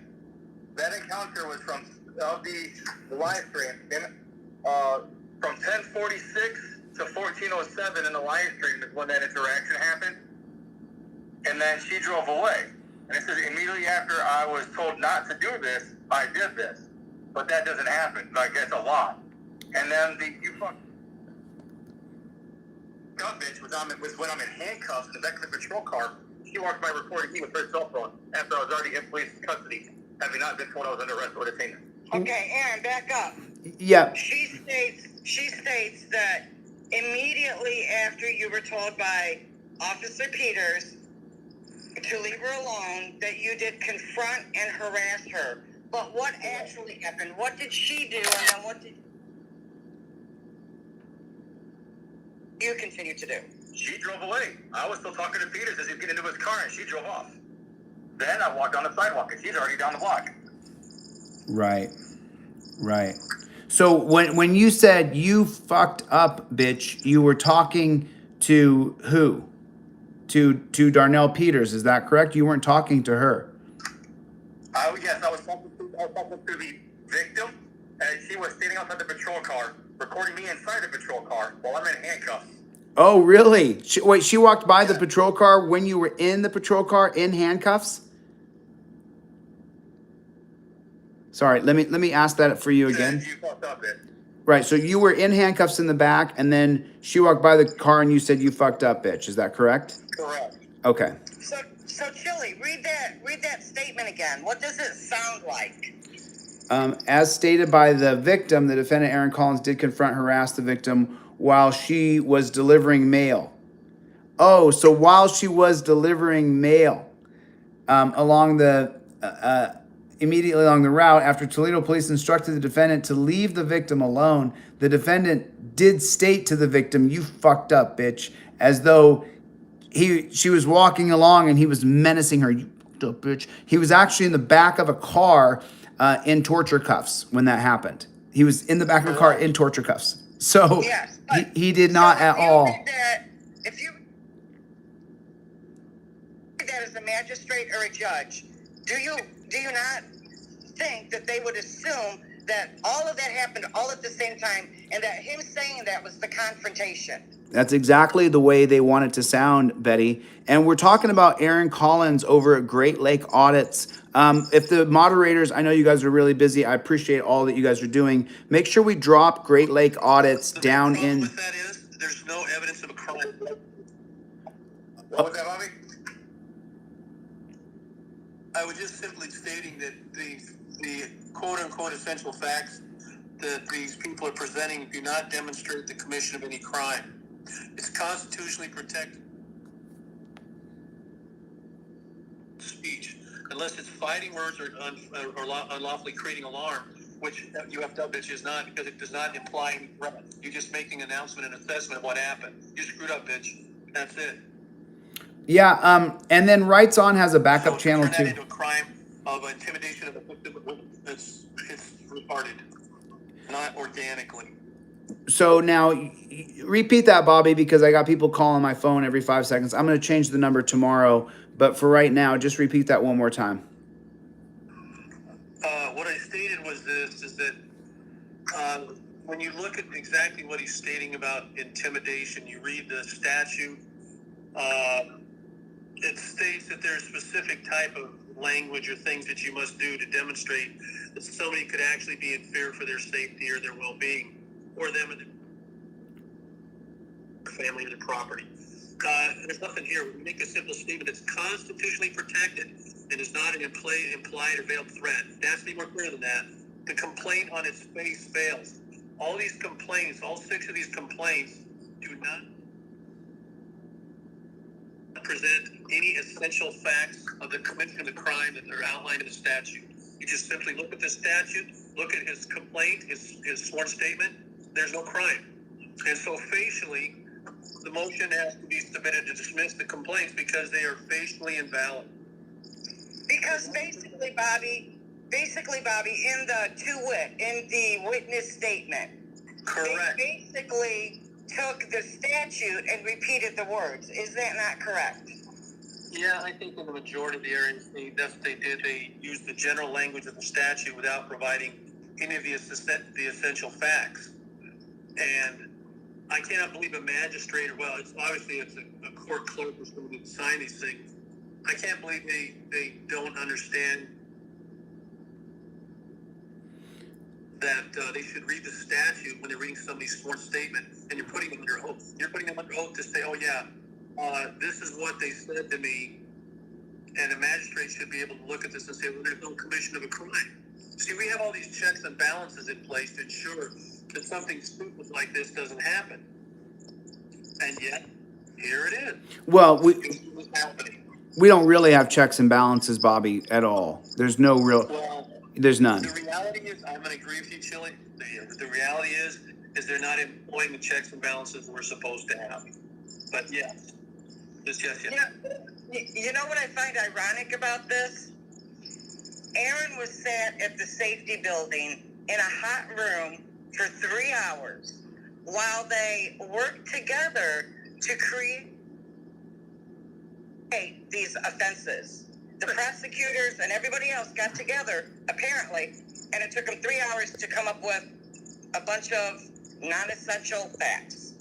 that encounter was from the live stream. From 10:46 to 14:07 in the live stream is when that interaction happened. And then she drove away. And it says immediately after I was told not to do this, I did this. But that doesn't happen. Like, that's a lot. And then you fuck gun bitch was when I'm in handcuffs in the back of the patrol car. She walked by recording me with her cell phone after I was already in police custody, having not been told I was under arrest or detained. Okay, Aaron, back up. Yeah. She states that immediately after you were told by Officer Peters to leave her alone, that you did confront and harass her. But what actually happened? What did she do, and then what did... you continue to do? She drove away. I was still talking to Peters as he was getting into his car, and she drove off. Then I walked on the sidewalk, and she's already down the block. Right. Right. So when you said you fucked up, bitch, you were talking to who? To Darnell Peters, is that correct? You weren't talking to her. Yes, I was talking to the victim, and she was standing outside the patrol car, recording me inside the patrol car while I'm in handcuffs. Oh, really? She walked by the patrol car when you were in the patrol car in handcuffs? Sorry, let me ask that for you again. You fucked up, bitch. Right, so you were in handcuffs in the back, and then she walked by the car and you said you fucked up, bitch. Is that correct? Correct. Okay. So Chille, read that statement again. What does it sound like? As stated by the victim, the defendant, Aaron Collins, did confront, harass the victim while she was delivering mail. Oh, so while she was delivering mail immediately along the route, after Toledo police instructed the defendant to leave the victim alone, the defendant did state to the victim, "You fucked up, bitch," as though she was walking along and he was menacing her. "You fucked up, bitch." He was actually in the back of a car in torture cuffs when that happened. He was in the back of a car in torture cuffs. So Yes, he did not at all. If you read that as a magistrate or a judge, do you not think that they would assume that all of that happened all at the same time, and that him saying that was the confrontation? That's exactly the way they want it to sound, Betty. And we're talking about Aaron Collins over at Great Lake Audits. If the moderators, I know you guys are really busy. I appreciate all that you guys are doing. Make sure we drop Great Lake Audits down in. With that is there's no evidence of a crime. What was that, Bobby? I was just simply stating that the quote-unquote essential facts that these people are presenting do not demonstrate the commission of any crime. It's constitutionally protected speech, unless it's fighting words or unlawfully creating alarm, which UFW is not, because it does not imply any threat. You're just making an announcement and assessment of what happened. You screwed up, bitch. That's it. Yeah, and then Rights On has a backup channel turn too. that into a crime of intimidation of a victim. It's retarded, not organically. So now, repeat that, Bobby, because I got people calling my phone every 5 seconds. I'm going to change the number tomorrow, but for right now, just repeat that one more time. What I stated was this, is that when you look at exactly what he's stating about intimidation, you read the statute, it states that there's a specific type of language or things that you must do to demonstrate that somebody could actually be in fear for their safety or their well-being, or them and their family or their property. There's nothing here. We make a simple statement that's constitutionally protected and is not an implied or veiled threat. It has to be more clear than that. The complaint on its face fails. All these complaints, all 6 of these complaints, do not present any essential facts of the commission of the crime that are outlined in the statute. You just simply look at the statute, look at his complaint, his sworn statement. There's no crime. And so facially, the motion has to be submitted to dismiss the complaints because they are facially invalid. Because basically, Bobby, in the witness statement, Correct. they basically took the statute and repeated the words. Is that not correct? Yeah, I think in the majority of the areas, that's what they did. They used the general language of the statute without providing any of the essential facts. And I cannot believe a magistrate, or it's a court clerk or somebody to sign these things. I can't believe they don't understand that they should read the statute when they're reading somebody's sworn statement, and you're putting them under oath. You're putting them under oath to say, oh yeah, this is what they said to me, and a magistrate should be able to look at this and say, well, there's no commission of a crime. See, we have all these checks and balances in place to ensure that something stupid like this doesn't happen. And yet, here it is. Well, It's happening. we don't really have checks and balances, Bobby, at all. There's no real, Well, there's none. the reality is, I'm going to agree with you, Chille. The reality is is they're not employing the checks and balances we're supposed to have. But yes, just yes. You know what I find ironic about this? Aaron was sat at the safety building in a hot room for 3 hours while they worked together to create these offenses. The prosecutors and everybody else got together, apparently, and it took them 3 hours to come up with a bunch of non-essential facts.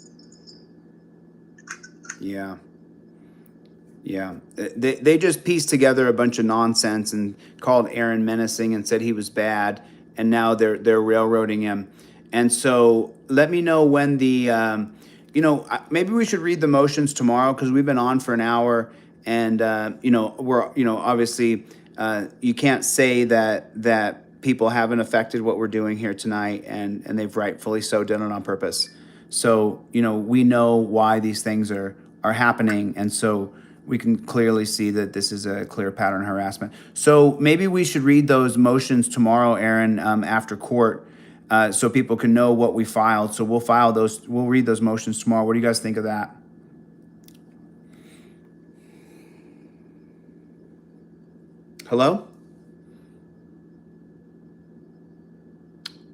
Yeah. Yeah. They just pieced together a bunch of nonsense and called Aaron menacing and said he was bad, and now they're railroading him. And so let me know when the maybe we should read the motions tomorrow, because we've been on for an hour, and we're obviously you can't say that people haven't affected what we're doing here tonight, and they've rightfully so done it on purpose. So we know why these things are happening, and so we can clearly see that this is a clear pattern of harassment. So maybe we should read those motions tomorrow, Aaron, after court, so people can know what we filed. So we'll read those motions tomorrow. What do you guys think of that? Hello?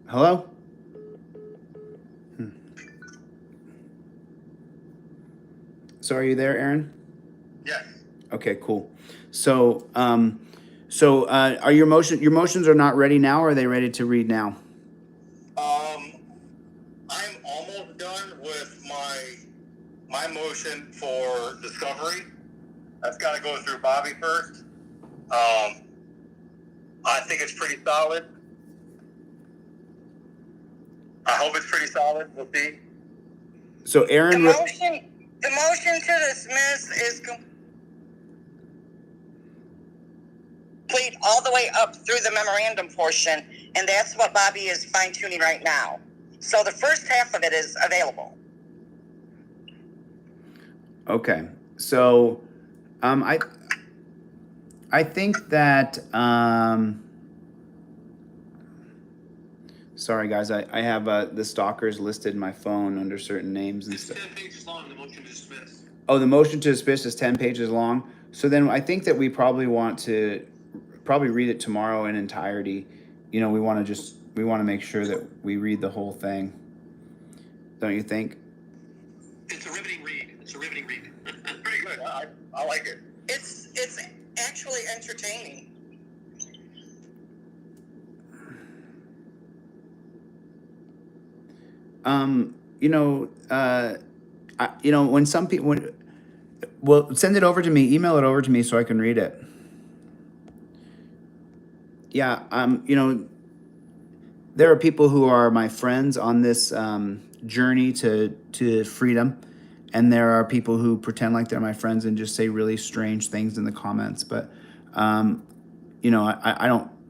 Hello? So are you there, Aaron? Yes. Okay, cool. So, are your motions are not ready now, or are they ready to read now? I'm almost done with my motion for discovery. That's got to go through Bobby first. I think it's pretty solid. I hope it's pretty solid. We'll see. So Aaron, The motion to dismiss is complete all the way up through the memorandum portion, and that's what Bobby is fine-tuning right now. So the first half of it is available. okay. So, I think that sorry guys, I have the stalkers listed in my phone under certain names and It's stuff. 10 pages long, the motion to dismiss. Oh, the motion to dismiss is 10 pages long. So then I think that we probably want to read it tomorrow in entirety. We want to make sure that we read the whole thing. Don't you think? It's a riveting read. Pretty good. I like it. It's actually entertaining. When some people, well, send it over to me, email it over to me so I can read it. Yeah, there are people who are my friends on this journey to freedom, and there are people who pretend like they're my friends and just say really strange things in the comments. But I'm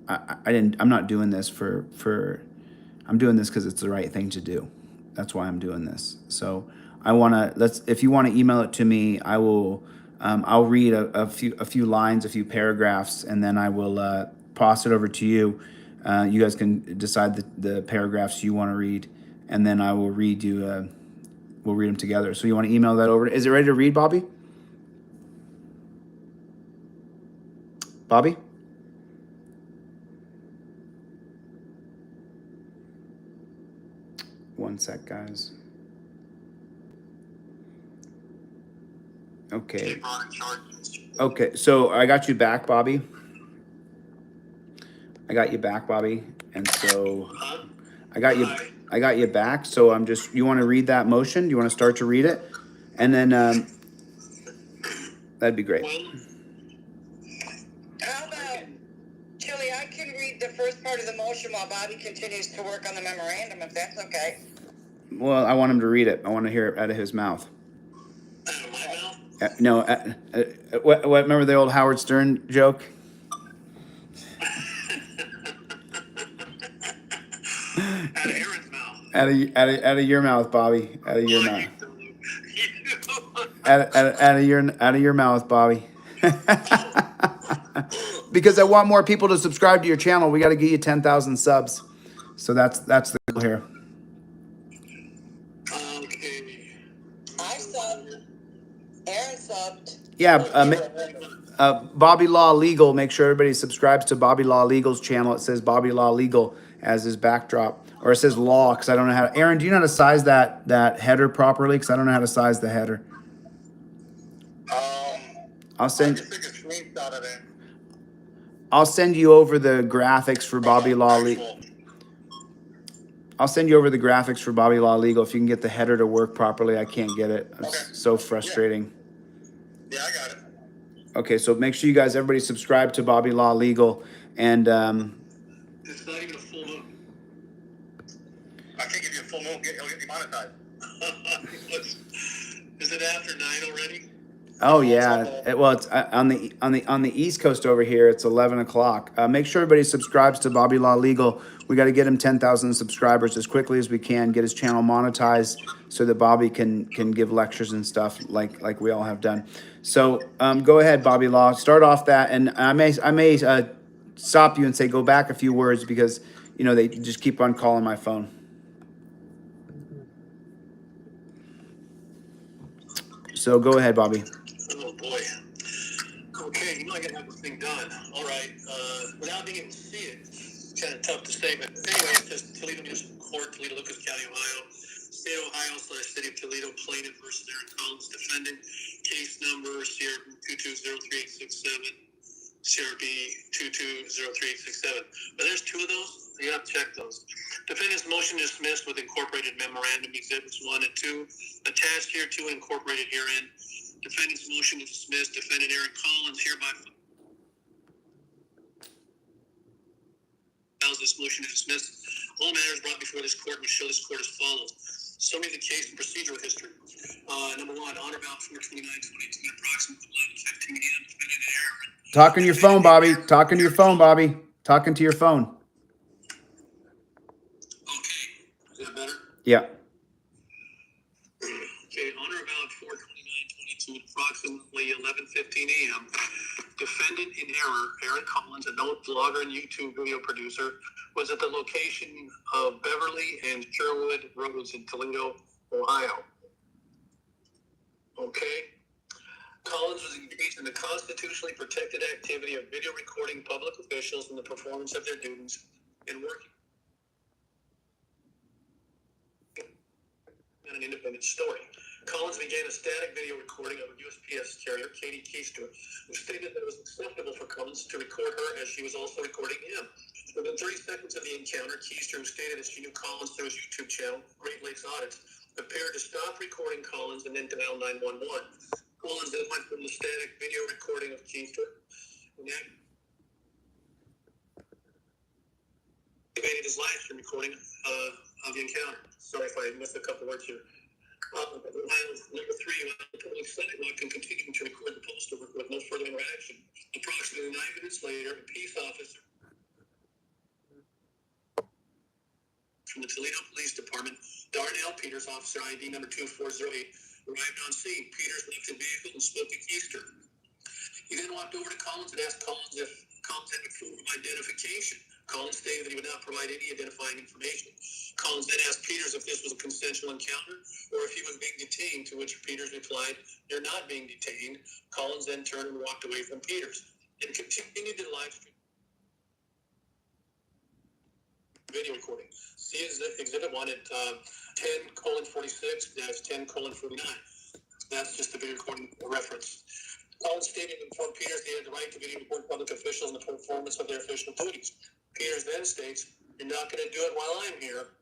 not doing this I'm doing this because it's the right thing to do. That's why I'm doing this. So if you want to email it to me, I will, I'll read a few lines, a few paragraphs, and then I will pass it over to you. You guys can decide the paragraphs you want to read, and then I will read you, we'll read them together. So you want to email that over? Is it ready to read, Bobby? Bobby? One sec, guys. Okay. Okay, so I got you back, Bobby. And so I got you back. So you want to read that motion? You want to start to read it? And then that'd be great. How about, Chille, I can read the first part of the motion while Bobby continues to work on the memorandum, if that's okay. Well, I want him to read it. I want to hear it out of his mouth. Out of my mouth? No, what? Remember the old Howard Stern joke? Out of Aaron's mouth. Out of your mouth, Bobby. Out of your mouth. Out of your mouth, Bobby. Because I want more people to subscribe to your channel. We got to get you 10,000 subs. So that's the goal here. Yeah, Bobby Law Legal. Make sure everybody subscribes to Bobby Law Legal's channel. It says Bobby Law Legal as his backdrop, or it says Law because I don't know how. Aaron, do you know how to size that header properly? Because I don't know how to size the header. I'll send. I'll send you over the graphics for Bobby Law Legal. I'll send you over the graphics for Bobby Law Legal if you can get the header to work properly. I can't get it. It's so frustrating. Yeah, I got it. Okay, so make sure you guys, everybody, subscribe to Bobby Law Legal, and It's not even a full moon. I can't give you a full moon. He'll get demonetized. Is it after 9 already? oh yeah, it's on the East Coast over here. It's 11 o'clock. Make sure everybody subscribes to Bobby Law Legal. We got to get him 10,000 subscribers as quickly as we can. Get his channel monetized so that Bobby can give lectures and stuff like we all have done. So go ahead, Bobby Law. Start off that, and I may stop you and say go back a few words because they just keep on calling my phone. So go ahead, Bobby. Oh boy. Okay, I gotta have this thing done. All right. Without being able to see it, it's kind of tough to say, but anyway, it says Toledo Municipal Court, Toledo, Lucas County, Ohio. State of Ohio/City of Toledo, plaintiff versus Aaron Collins, defendant. Case number CRB 220387, CRB 220387. But there's two of those. You have to check those. Defendant's motion dismissed with incorporated memorandum exhibits 1 and 2. Attached here to incorporated herein. Defendant's motion to dismiss. Defendant Aaron Collins hereby files this motion to dismiss. All matters brought before this court will show this court as follows. Summary of the case and procedural history. Number 1, on or about 4/29/22 at approximately 11:15 a.m. Defendant Aaron. Talking to your phone, Bobby. Talking to your phone, Bobby. Talking to your phone. Okay. Is that better? Yeah. Okay, on or about 4/29/22 at approximately 11:15 a.m. Defendant in error, Aaron Collins, a known blogger and YouTube video producer, was at the location of Beverly and Sherwood Roads in Toledo, Ohio. Okay. Collins was engaged in the constitutionally protected activity of video recording public officials in the performance of their duties and working on an independent story. Collins began a static video recording of a USPS carrier, Katie Keister, who stated that it was acceptable for Collins to record her as she was also recording him. Within 30 seconds of the encounter, Keister, who stated that she knew Collins through his YouTube channel, Great Lakes Audits, appeared to stop recording Collins and then dial 911. Collins then went from the static video recording of Keister and activated his live stream recording of the encounter. Sorry if I missed a couple words here. Number 3, public sidewalk and continuing to record the poster with no further interaction. Approximately 9 minutes later, a peace officer from the Toledo Police Department, Darnell Peters, officer ID number 2408, arrived on scene. Peters left the vehicle and spoke to Keister. He then walked over to Collins and asked Collins if Collins had proof of identification. Collins stated that he would not provide any identifying information. Collins then asked Peters if this was a consensual encounter or if he was being detained, to which Peters replied, "You're not being detained." Collins then turned and walked away from Peters and continued to live stream video recording. See Exhibit 1 at 10:46, that's 10:49. That's just the video recording reference. Collins stated and informed Peters they had the right to video record public officials in the performance of their official duties. Peters then states, "You're not going to do it while I'm here."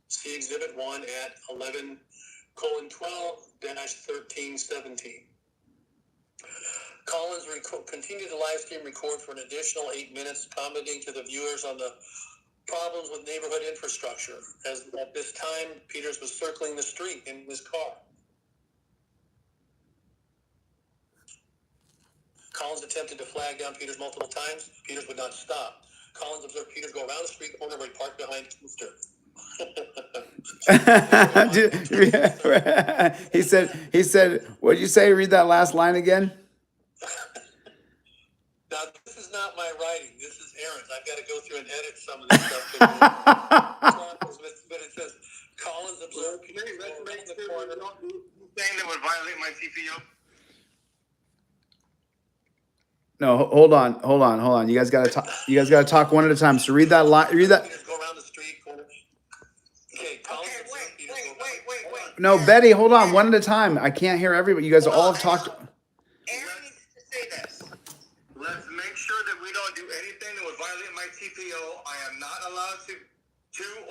See Exhibit 1 at 11:12-13:17. Collins continued to live stream record for an additional 8 minutes, commenting to the viewers on the problems with neighborhood infrastructure. As at this time, Peters was circling the street in his car. Collins attempted to flag down Peters multiple times. Peters would not stop. Collins observed Peters go around the street corner where he parked behind Keister. he said, what'd you say? Read that last line again. Now, this is not my writing. This is Aaron's. I've got to go through and edit some of this stuff. But it says, Collins observed Peters go around the corner. Saying that would violate my TPO? No, hold on. You guys gotta talk. You guys gotta talk one at a time. So read that line. Read that. Peters, go around the street corner. Okay, Collins Okay, observed wait, Peters wait, go around- wait, wait, wait. No, Aaron, Betty, hold on, Aaron, one at a time. I can't hear everybody. You guys all have talked. Aaron needs to say this. Let's make sure that we don't do anything that would violate my TPO. I am not allowed to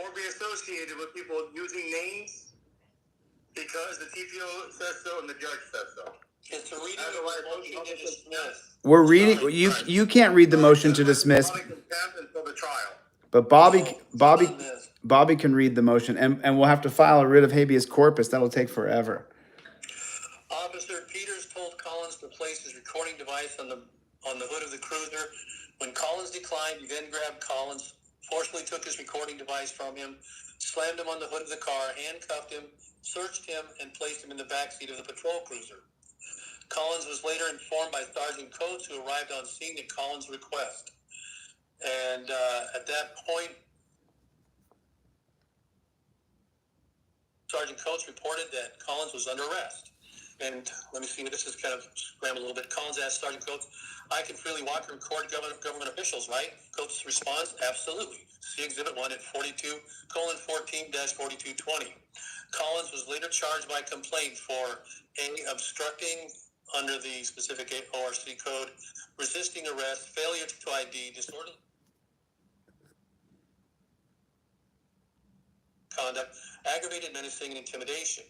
or be associated with people using names because the TPO says so and the judge says so. It's a reading of the motion to dismiss. We're reading. You can't read the motion to dismiss, Public contempt until the trial. but Bobby can read the motion, and we'll have to file a writ of habeas corpus. That'll take forever. Officer Peters told Collins to place his recording device on the hood of the cruiser. When Collins declined, he then grabbed Collins, forcefully took his recording device from him, slammed him on the hood of the car, handcuffed him, searched him, and placed him in the backseat of the patrol cruiser. Collins was later informed by Sergeant Coates, who arrived on scene at Collins' request. And at that point, Sergeant Coates reported that Collins was under arrest. And let me see, this is kind of scrambled a little bit. Collins asked Sergeant Coates, I can freely walk and record government officials, right? Coates' response, absolutely. See Exhibit 1 at 42:14-4220. Collins was later charged by complaint for A, obstructing under the specific ORC code, resisting arrest, failure to ID, disorderly conduct, aggravated menacing, and intimidation.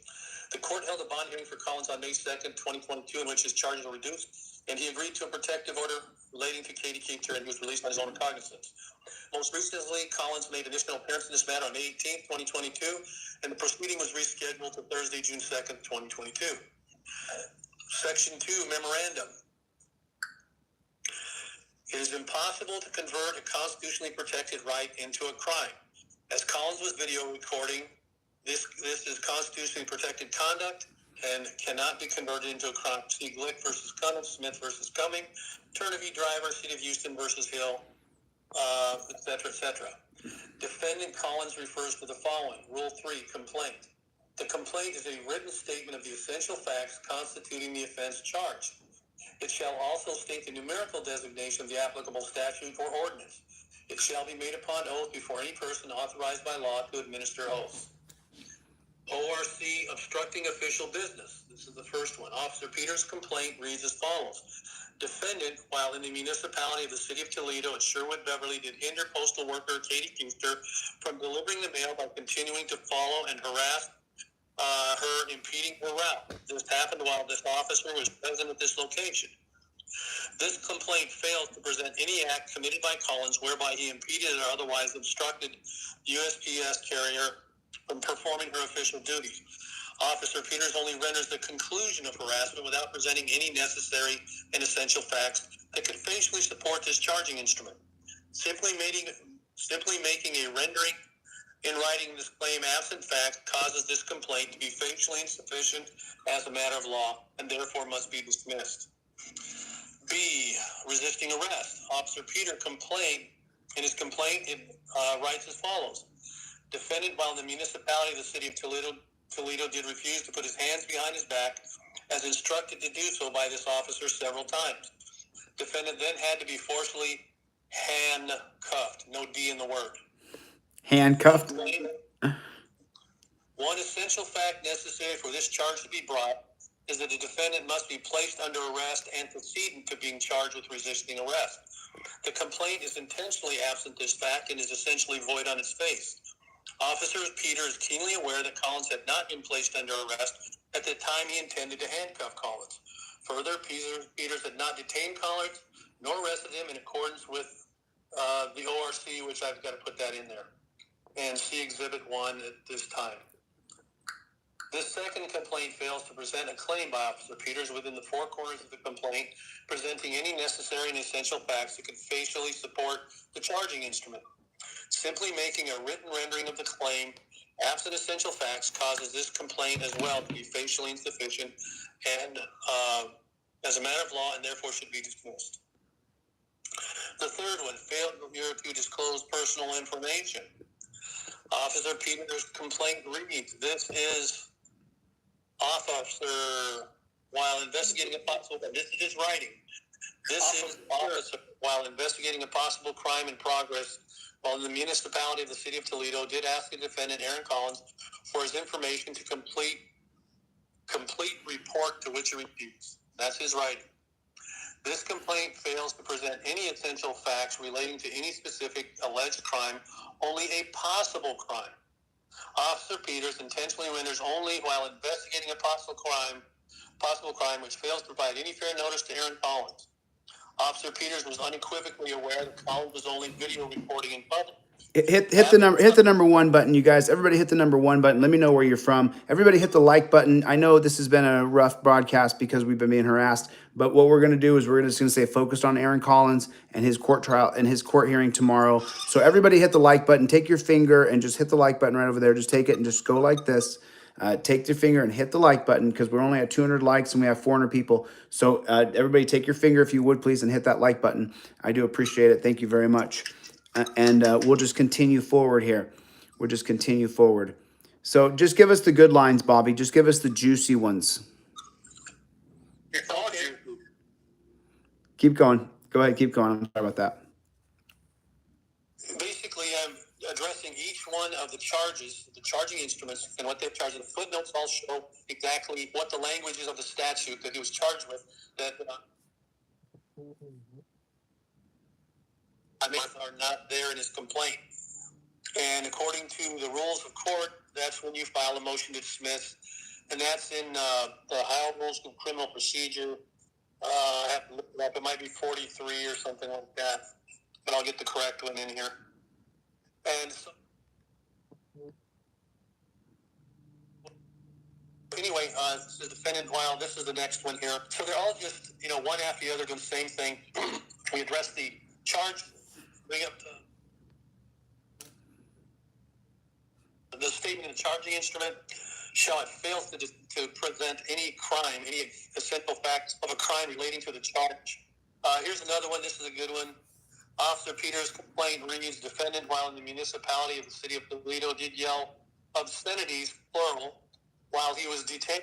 The court held a bond hearing for Collins on May 2nd, 2022, in which his charges were reduced, and he agreed to a protective order relating to Katie Keeter, and he was released on his own recognizance. Most recently, Collins made additional appearance in this matter on May 18th, 2022, and the proceeding was rescheduled to Thursday, June 2nd, 2022. Section 2, Memorandum. It is impossible to convert a constitutionally protected right into a crime. As Collins was video recording, this is constitutionally protected conduct and cannot be converted into a crime. See Glick versus Cunningham, Smith versus Cumming, Turner v. Driver, City of Houston versus Hill, etc., etc. Defendant Collins refers to the following. Rule 3, complaint. The complaint is a written statement of the essential facts constituting the offense charged. It shall also state the numerical designation of the applicable statute or ordinance. It shall be made upon oath before any person authorized by law to administer oaths. ORC, obstructing official business. This is the first one. Officer Peters' complaint reads as follows. Defendant, while in the municipality of the City of Toledo at Sherwood Beverly, did hinder postal worker Katie Keeter from delivering the mail by continuing to follow and harass her, impeding her route. This happened while this officer was present at this location. This complaint fails to present any act committed by Collins whereby he impeded or otherwise obstructed the USPS carrier from performing her official duties. Officer Peters only renders the conclusion of harassment without presenting any necessary and essential facts that could facially support this charging instrument. Simply making a rendering in writing this claim absent fact causes this complaint to be facially insufficient as a matter of law and therefore must be dismissed. B, resisting arrest. Officer Peter in his complaint, it writes as follows. Defendant, while in the municipality of the City of Toledo did refuse to put his hands behind his back as instructed to do so by this officer several times. Defendant then had to be forcibly handcuffed. No D in the word. Handcuffed? One essential fact necessary for this charge to be brought is that the defendant must be placed under arrest antecedent to being charged with resisting arrest. The complaint is intentionally absent this fact and is essentially void on its face. Officer Peter is keenly aware that Collins had not been placed under arrest at the time he intended to handcuff Collins. Further, Peters had not detained Collins nor arrested him in accordance with the ORC, which I've got to put that in there, and see Exhibit 1 at this time. This second complaint fails to present a claim by Officer Peters within the four corners of the complaint, presenting any necessary and essential facts that could facially support the charging instrument. Simply making a written rendering of the claim, absent essential facts, causes this complaint as well to be facially insufficient and as a matter of law and therefore should be dismissed. The third one, failure to disclose personal information. Officer Peters' complaint reads, this is officer, while investigating a possible, this is his writing. This is officer, while investigating a possible crime in progress while in the municipality of the city of Toledo, did ask the defendant, Aaron Collins, for his information to complete report to which he refused. That's his writing. This complaint fails to present any essential facts relating to any specific alleged crime, only a possible crime. Officer Peters intentionally renders only while investigating a possible crime which fails to provide any fair notice to Aaron Collins. Officer Peters was unequivocally aware that Collins was only video recording in public. Hit the number one button, you guys. Everybody hit the number one button. Let me know where you're from. Everybody hit the like button. I know this has been a rough broadcast because we've been being harassed, but what we're going to do is we're just going to stay focused on Aaron Collins and his court trial and his court hearing tomorrow. So everybody hit the like button. Take your finger and just hit the like button right over there. Just take it and just go like this. Take your finger and hit the like button because we're only at 200 likes and we have 400 people. So everybody take your finger, if you would, please, and hit that like button. I do appreciate it. Thank you very much. And we'll just continue forward here. We'll just continue forward. So just give us the good lines, Bobby. Just give us the juicy ones. It's all juicy. Keep going. Go ahead. Keep going. I'm sorry about that. Basically, I'm addressing each one of the charges, the charging instruments, and what they've charged. The footnotes all show exactly what the language is of the statute that he was charged with. That are not there in his complaint. And according to the rules of court, that's when you file a motion to dismiss. And that's in the Ohio Rules of Criminal Procedure. I have to look it up. It might be 43 or something like that. But I'll get the correct one in here. And so, anyway, the defendant, while this is the next one here. So they're all just, one after the other doing the same thing. We address the charge. Bring up the statement of the charging instrument. Shall it fails to present any crime, any essential facts of a crime relating to the charge. Here's another one. This is a good one. Officer Peters' complaint reads, defendant, while in the municipality of the city of Toledo, did yell obscenities, plural, while he was detained.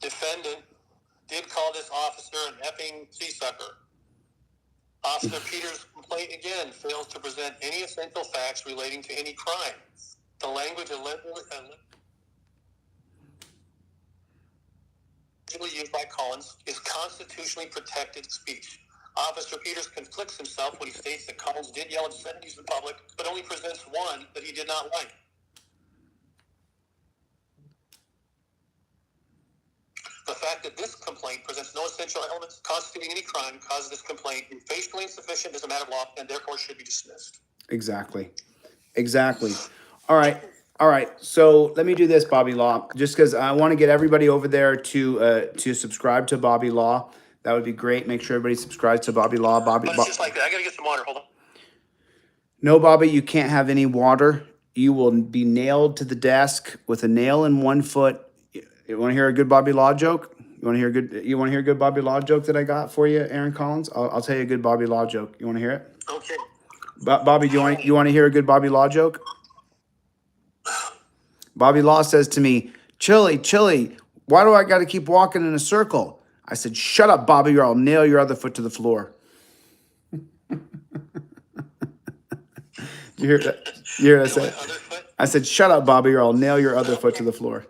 Defendant did call this officer an effing seasucker. Officer Peters' complaint again fails to present any essential facts relating to any crime. The language allegedly used by Collins is constitutionally protected speech. Officer Peters conflicts himself when he states that Collins did yell obscenities in public, but only presents one that he did not like. The fact that this complaint presents no essential elements constituting any crime causes this complaint to be facially insufficient as a matter of law and therefore should be dismissed. Exactly. All right. So let me do this, Bobby Law, just because I want to get everybody over there to subscribe to Bobby Law. That would be great. Make sure everybody subscribes to Bobby Law. But it's just like that. I got to get some water. Hold on. No, Bobby, you can't have any water. You will be nailed to the desk with a nail in one foot. You want to hear a good Bobby Law joke? You want to hear a good Bobby Law joke that I got for you, Aaron Collins? I'll tell you a good Bobby Law joke. You want to hear it? Okay. Bobby, do you want to hear a good Bobby Law joke? Bobby Law says to me, Chille, why do I got to keep walking in a circle? I said, shut up, Bobby, or I'll nail your other foot to the floor. Did you hear that? You hear what I said? I said, shut up, Bobby, or I'll nail your other foot to the floor.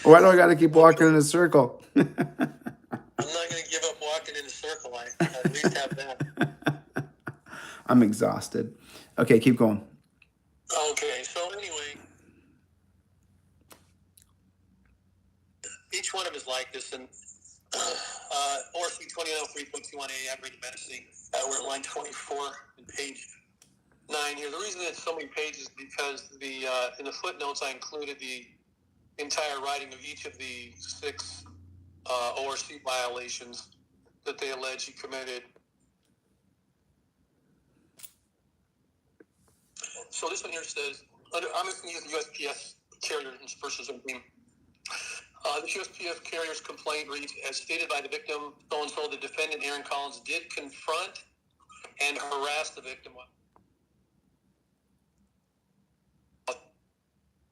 Why do I got to keep walking in a circle? I'm not going to give up walking in a circle. I at least have that. I'm exhausted. Okay, keep going. Okay, so anyway, each one of them is like this, and ORC 2003.21a, aggravated menacing, we're at line 24 and page 9 here. The reason it's so many pages is because in the footnotes I included the entire writing of each of the 6 ORC violations that they allege he committed. So this one here says, I'm just going to use the USPS carrier versus a name. The USPS carrier's complaint reads, as stated by the victim, so-and-so, the defendant, Aaron Collins, did confront and harass the victim.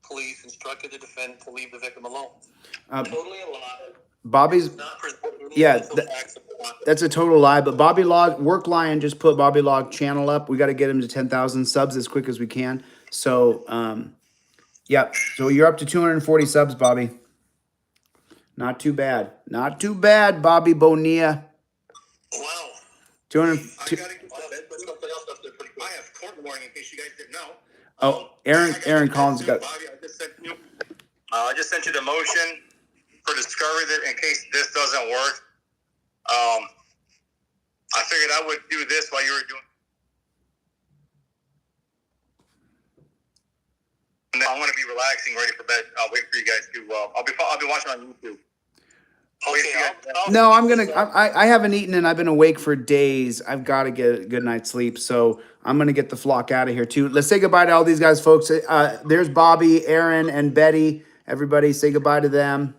Police instructed the defendant to leave the victim alone. Totally a lie. Bobby's, Not presenting any yeah, essential facts of the law. that's a total lie. But Bobby Law, Work Lion just put Bobby Law channel up. We got to get him to 10,000 subs as quick as we can. So, yep. So you're up to 240 subs, Bobby. Not too bad. Not too bad, Bobby Bonilla. Wow. 200. I gotta get I have court in the morning in case you guys didn't know. Oh, Aaron Collins got. Bobby, I just sent you the motion for discovery that in case this doesn't work. I figured I would do this while you were doing. And then I'm gonna be relaxing, ready for bed. I'll wait for you guys to. I'll be watching on YouTube. Okay, No, I'm gonna. I haven't eaten and I've been awake for days. I've got to get a good night's sleep, so I'm gonna get the flock out of here too. Let's say goodbye to all these guys, folks. There's Bobby, Aaron, and Betty. Everybody, say goodbye to them.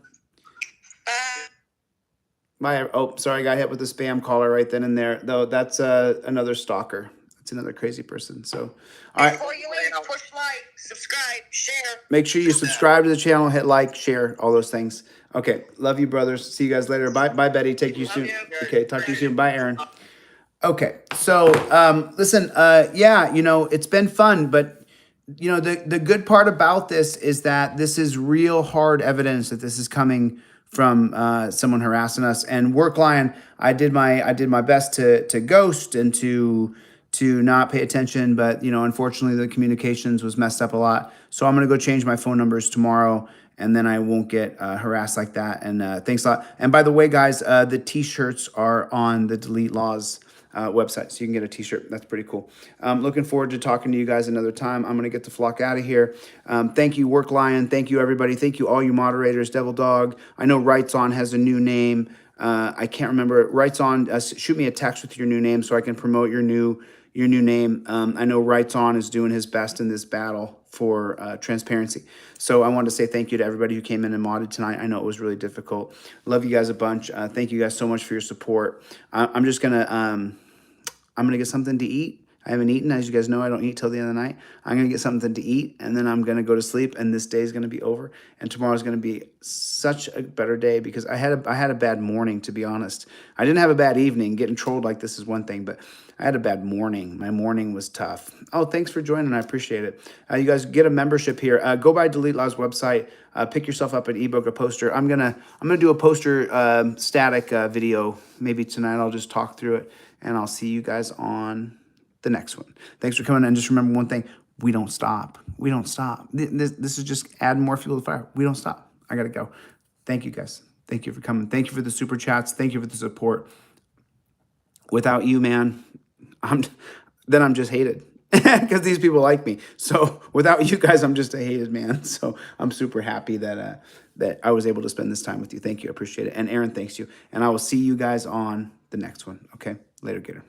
Bye. Oh, sorry, I got hit with a spam caller right then and there. Though that's another stalker. That's another crazy person. So, all right. Before you leave, push like, subscribe, share. Make sure you subscribe to the channel, hit like, share, all those things. Okay, love you, brothers. See you guys later. Bye, Betty. Take you soon. Okay, talk to you soon. Bye, Aaron. Okay, so listen, yeah, you know, it's been fun, but you know, the good part about this is that this is real hard evidence that this is coming from someone harassing us. And Work Lion, I did my best to ghost and to not pay attention, but you know, unfortunately, the communications was messed up a lot. So I'm gonna go change my phone numbers tomorrow, and then I won't get harassed like that. And thanks a lot. And by the way, guys, the t-shirts are on the DeletelawZ website, so you can get a t-shirt. That's pretty cool. Looking forward to talking to you guys another time. I'm gonna get the flock out of here. Thank you, Work Lion. Thank you, everybody. Thank you, all you moderators. Devil Dog. I know Rights On has a new name. I can't remember it. Rights On. Shoot me a text with your new name so I can promote your new name. I know Rights On is doing his best in this battle for transparency. So I wanted to say thank you to everybody who came in and modded tonight. I know it was really difficult. Love you guys a bunch. Thank you guys so much for your support. I'm just gonna I'm gonna get something to eat. I haven't eaten, as you guys know. I don't eat till the end of the night. I'm gonna get something to eat, and then I'm gonna go to sleep. And this day is gonna be over. And tomorrow's gonna be such a better day because I had a bad morning, to be honest. I didn't have a bad evening. Getting trolled like this is one thing, but I had a bad morning. My morning was tough. Oh, thanks for joining. I appreciate it. You guys get a membership here. Go by DeletelawZ website. Pick yourself up an ebook, a poster. I'm gonna do a poster static video maybe tonight. I'll just talk through it, and I'll see you guys on the next one. Thanks for coming. And just remember one thing: we don't stop. We don't stop. This is just adding more fuel to the fire. We don't stop. I gotta go. Thank you, guys. Thank you for coming. Thank you for the super chats. Thank you for the support. Without you, man, I'm just hated because these people like me. So without you guys, I'm just a hated man. So I'm super happy that that I was able to spend this time with you. Thank you. I appreciate it. And Aaron, thanks you. And I will see you guys on the next one. Okay. Later, Gator.